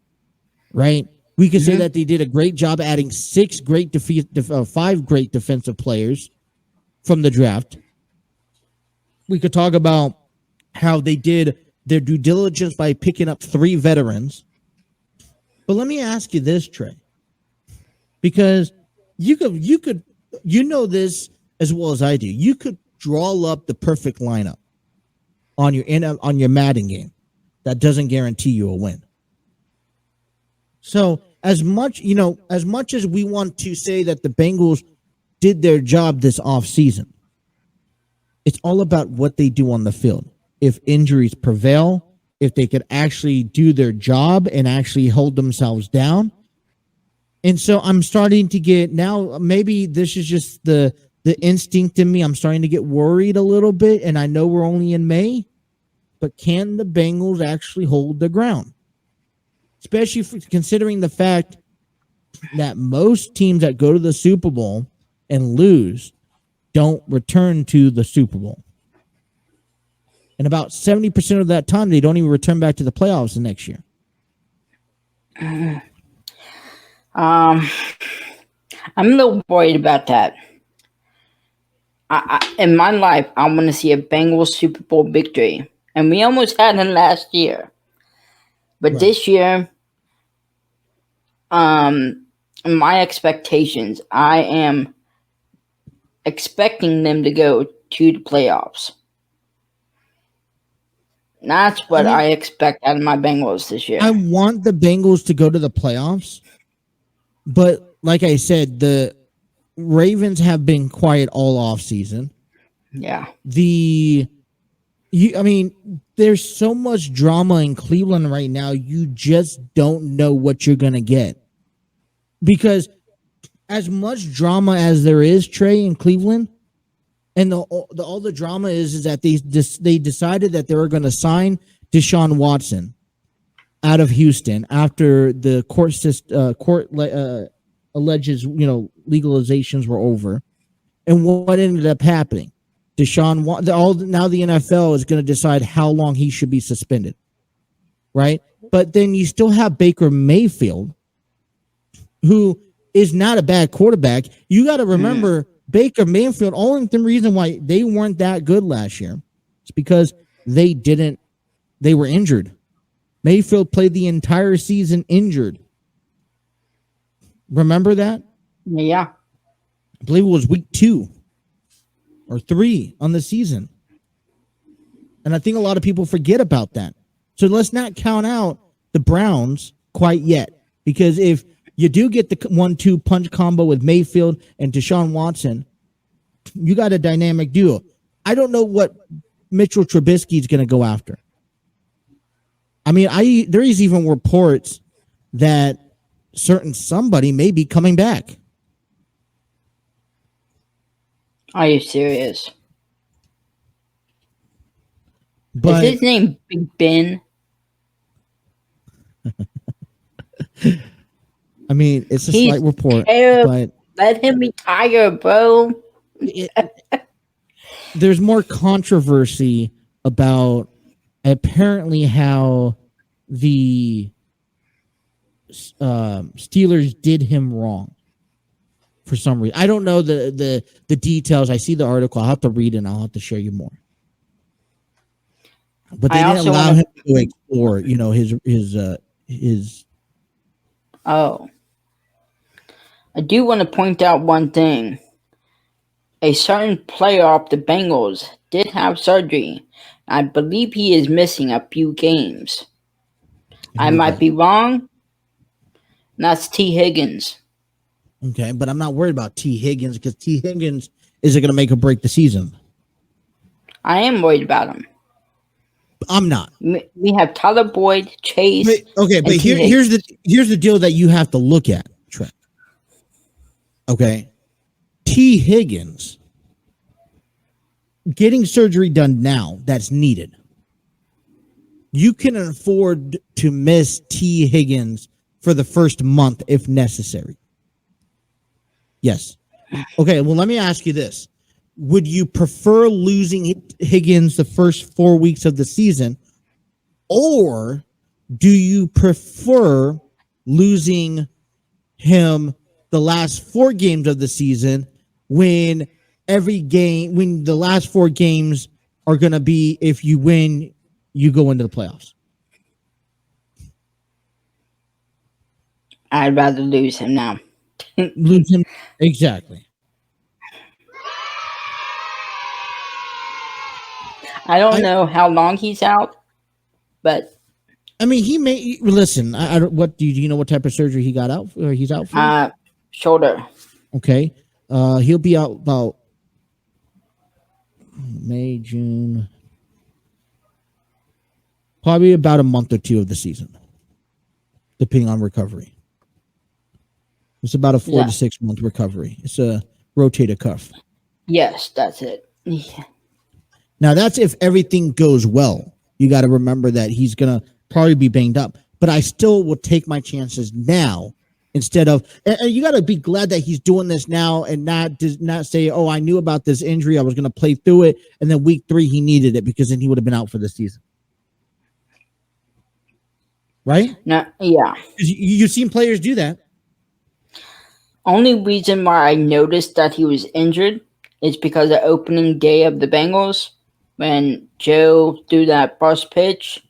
Right? We could say that they did a great job adding 5 great defensive players from the draft. We could talk about how they did their due diligence by picking up 3 veterans. But let me ask you this, Trey, because you could this as well as I do. You could draw up the perfect lineup on your Madden game that doesn't guarantee you a win. So as much as we want to say that the Bengals did their job this offseason, it's all about what they do on the field. If injuries prevail, if they could actually do their job and actually hold themselves down. And so I'm starting to get, now maybe this is just the instinct in me, I'm starting to get worried a little bit, and I know we're only in May, but can the Bengals actually hold the ground? Especially considering the fact that most teams that go to the Super Bowl and lose don't return to the Super Bowl. And about 70% of that time, they don't even return back to the playoffs the next year. I'm a little worried about that. In my life, I want to see a Bengals Super Bowl victory. And we almost had it last year. But this year, my expectations, I am expecting them to go to the playoffs. That's what I expect out of my Bengals this year. I want the Bengals to go to the playoffs, but like I said, the Ravens have been quiet all off season. Yeah. There's so much drama in Cleveland right now. You just don't know what you're going to get. Because as much drama as there is, Trey, in Cleveland, and all the drama is that they decided that they were going to sign Deshaun Watson out of Houston after the court alleges legalizations were over, and what ended up happening? Now the NFL is going to decide how long he should be suspended, right? But then you still have Baker Mayfield, who is not a bad quarterback. You got to remember. Baker Mayfield, only the reason why they weren't that good last year is because they were injured. Mayfield played the entire season injured. Remember that? Yeah. I believe it was week 2 or 3 on the season. And I think a lot of people forget about that. So let's not count out the Browns quite yet, because if you do get the 1-2 punch combo with Mayfield and Deshaun Watson, you got a dynamic duo. I don't know what Mitchell Trubisky is going to go after. There is even reports that somebody may be coming back. Are you serious? But, is his name Big Ben? It's a slight report, but let him retire, bro. There's more controversy about apparently how the Steelers did him wrong for some reason. I don't know the details. I see the article. I'll have to read it and I'll have to share you more. But they didn't allow him to explore, his. Oh. I do want to point out one thing. A certain player of the Bengals did have surgery. I believe he is missing a few games. I might be wrong. That's T. Higgins. Okay, but I'm not worried about T. Higgins because T. Higgins isn't going to make or break the season. I am worried about him. I'm not. We have Tyler Boyd, Chase. But here's the deal that you have to look at, Trent. Okay, T. Higgins getting surgery done now, that's needed. You can afford to miss T. Higgins for the first month if necessary. Yes. Okay, well, let me ask you this. Would you prefer losing Higgins the first 4 weeks of the season, or do you prefer losing him the last 4 games of the season when the last 4 games are going to be, if you win, you go into the playoffs. I'd rather lose him now. Lose him. Exactly. I don't know how long he's out, but I mean, he may listen. I don't. What do you know? What type of surgery he got out? Or he's out for? Shoulder. Okay. He'll be out about May, June, probably about a month or 2 of the season, depending on recovery. It's about a 4 to 6 month recovery. It's a rotator cuff. Yes, that's it. Yeah. Now, that's if everything goes well. You got to remember that he's going to probably be banged up. But I still will take my chances now instead of – and you got to be glad that he's doing this now and not say, oh, I knew about this injury. I was going to play through it. And then week 3, he needed it because then he would have been out for the season. Right? No, yeah. You've seen players do that. Only reason why I noticed that he was injured is because the opening day of the Bengals, when Joe threw that bust pitch,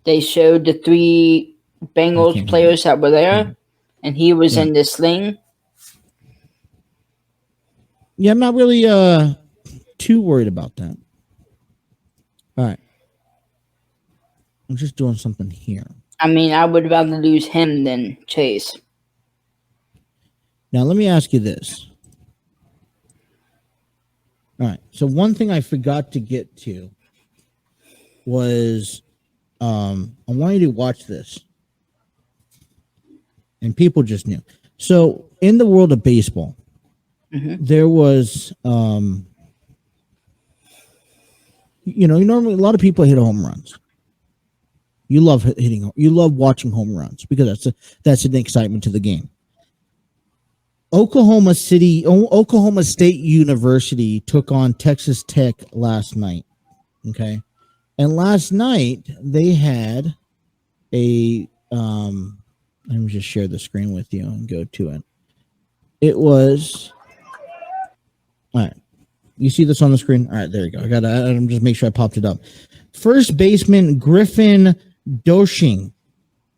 they showed the 3 Bengals players that were there, and he was in the sling. Yeah, I'm not really too worried about that. All right. I'm just doing something here. I mean, I would rather lose him than Chase. Now, let me ask you this. All right. So one thing I forgot to get to was I wanted you to watch this. And people just knew. So in the world of baseball, there was, normally a lot of people hit home runs. You love you love watching home runs because that's an excitement to the game. Oklahoma State University took on Texas Tech last night. Okay. And last night they had let me just share the screen with you and go to it. It was, all right. You see this on the screen? All right, there you go. I'm just make sure I popped it up. First baseman Griffin Doshing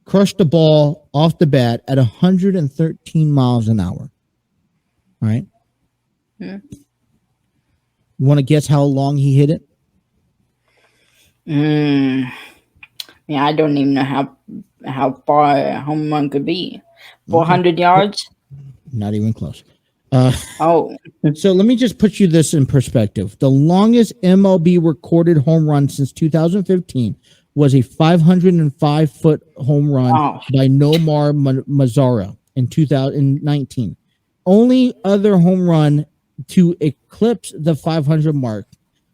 crushed the ball off the bat at 113 miles an hour. All right. Yeah. You want to guess how long he hit it? Yeah, I don't even know how far a home run could be. 400 yards? Not even close. So let me just put you this in perspective. The longest MLB recorded home run since 2015 was a 505-foot home run by Nomar Mazara in 2019. Only other home run to eclipse the 500 mark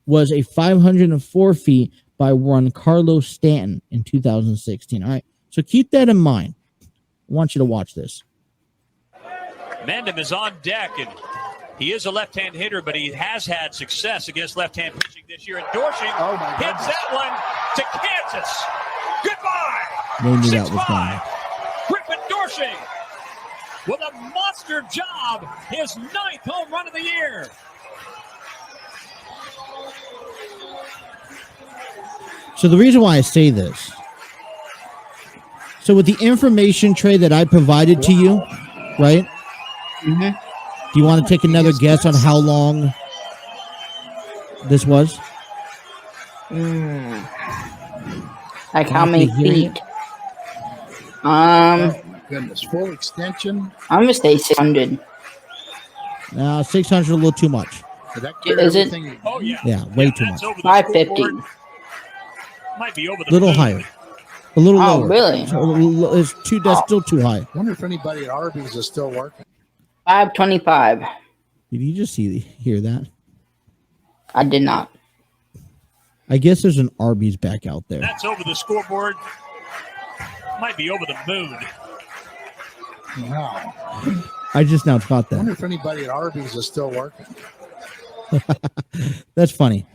was a 504 feet by one Carlos Stanton in 2016. All right, so keep that in mind. I want you to watch this. Mendham is on deck, and he is a left-hand hitter, but he has had success against left-hand pitching this year. And Dorsey hits that one to Kansas. Goodbye. They knew that was coming. Griffin Dorsey with a monster job, his 9th home run of the year. So the reason why I say this, so with the information tray that I provided to you, right? Mm-hmm. Do you want to take another guess on how long this was? Like how many feet? Goodness, full extension. I'm gonna say 600. No, 600 a little too much. Is it? Oh yeah. Yeah, way too much. 550. Might be over the little moon. higher. A little lower. Oh, really? That's still too high. I wonder if anybody at Arby's is still working. 525. Did you just hear that? I did not. I guess there's an Arby's back out there. That's over the scoreboard. Might be over the moon. Wow. I just now caught I that. wonder if anybody at Arby's is still working. That's funny.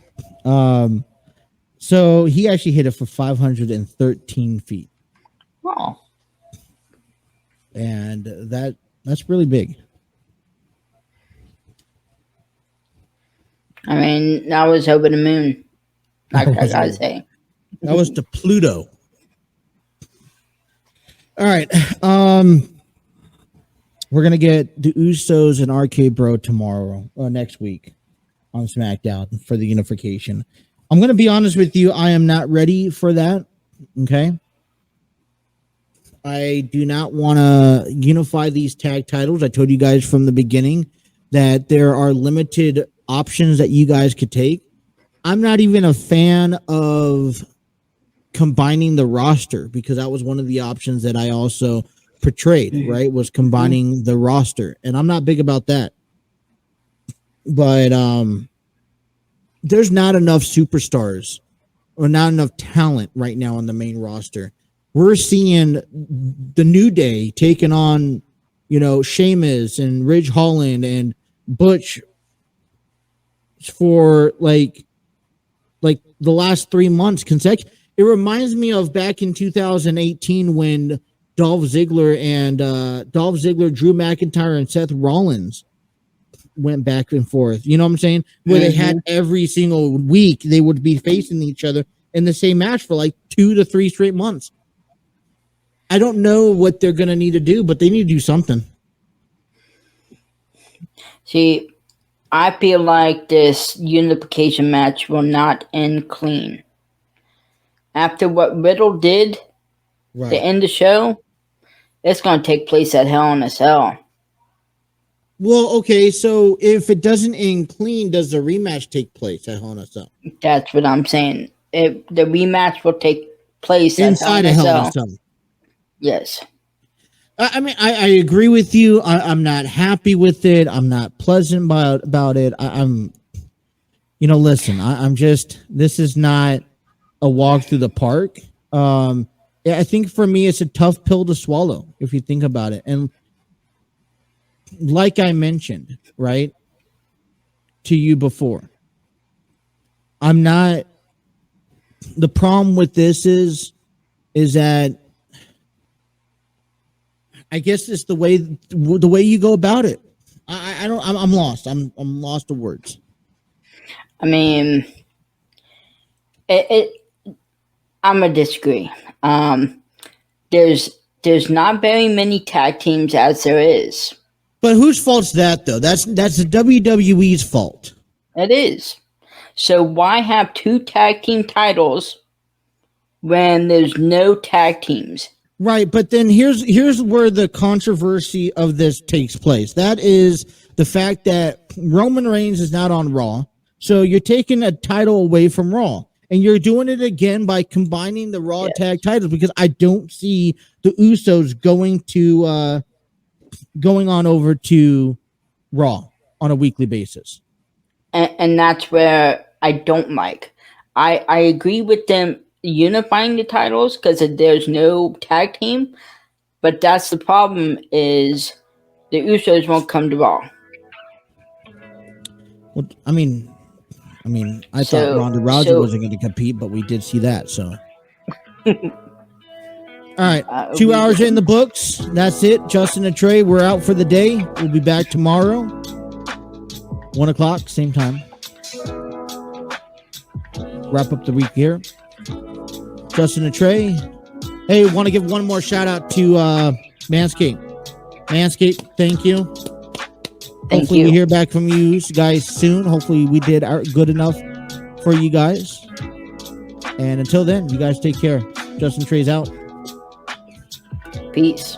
So he actually hit it for 513 feet. Oh. and that's really big. I mean, that was over the moon. Like I gotta say. That was to Pluto. All right. We're gonna get the Usos and RK Bro tomorrow or next week on SmackDown for the unification. I'm gonna be honest with you. I am not ready for that. Okay. I do not want to unify these tag titles. I told you guys from the beginning that there are limited options that you guys could take. I'm not even a fan of combining the roster because that was one of the options that I also portrayed, right? Was combining the roster. And I'm not big about that. But there's not enough superstars or not enough talent right now on the main roster. We're seeing the New Day taking on, Sheamus and Ridge Holland and Butch for like the last 3 months consecutive. It reminds me of back in 2018 when Dolph Ziggler, Drew McIntyre, and Seth Rollins went back and forth. You know what I'm saying? Where they had every single week they would be facing each other in the same match for like 2 to 3 straight months. I don't know what they're going to need to do, but they need to do something. See, I feel like this unification match will not end clean. After what Riddle did to end the show, it's going to take place at Hell in a Cell. Well, okay, so if it doesn't end clean, does the rematch take place at Hell in a Cell? That's what I'm saying. The rematch will take place inside of Hell in a Cell. Yes. I mean, I agree with you. I'm not happy with it. I'm not pleasant about it. I'm listen, I'm just, this is not a walk through the park. I think for me, it's a tough pill to swallow if you think about it. And like I mentioned, right, to you before, the problem with this is that I guess it's the way you go about it. I'm lost. I'm lost of words. I mean, I'm gonna disagree. There's not very many tag teams as there is. But whose fault's that though? That's the WWE's fault. It is. So why have 2 tag team titles when there's no tag teams? Right, but then here's where the controversy of this takes place. That is the fact that Roman Reigns is not on Raw, so you're taking a title away from Raw, and you're doing it again by combining the Raw tag titles because I don't see the Usos going on over to Raw on a weekly basis. And that's where I don't like. I agree with them unifying the titles because there's no tag team, but that's the problem is the Usos won't come to Raw. Well, I mean, I thought Ronda Rousey wasn't going to compete, but we did see that. So, all right, 2 hours in the books. That's it. Justin and Trey, we're out for the day. We'll be back tomorrow, 1 o'clock, same time. Wrap up the week here. Justin and Trey. Hey, want to give one more shout out to Manscaped. Manscaped, thank you. Hopefully we hear back from you guys soon. Hopefully we did good enough for you guys. And until then, you guys take care. Justin Trey's out. Peace.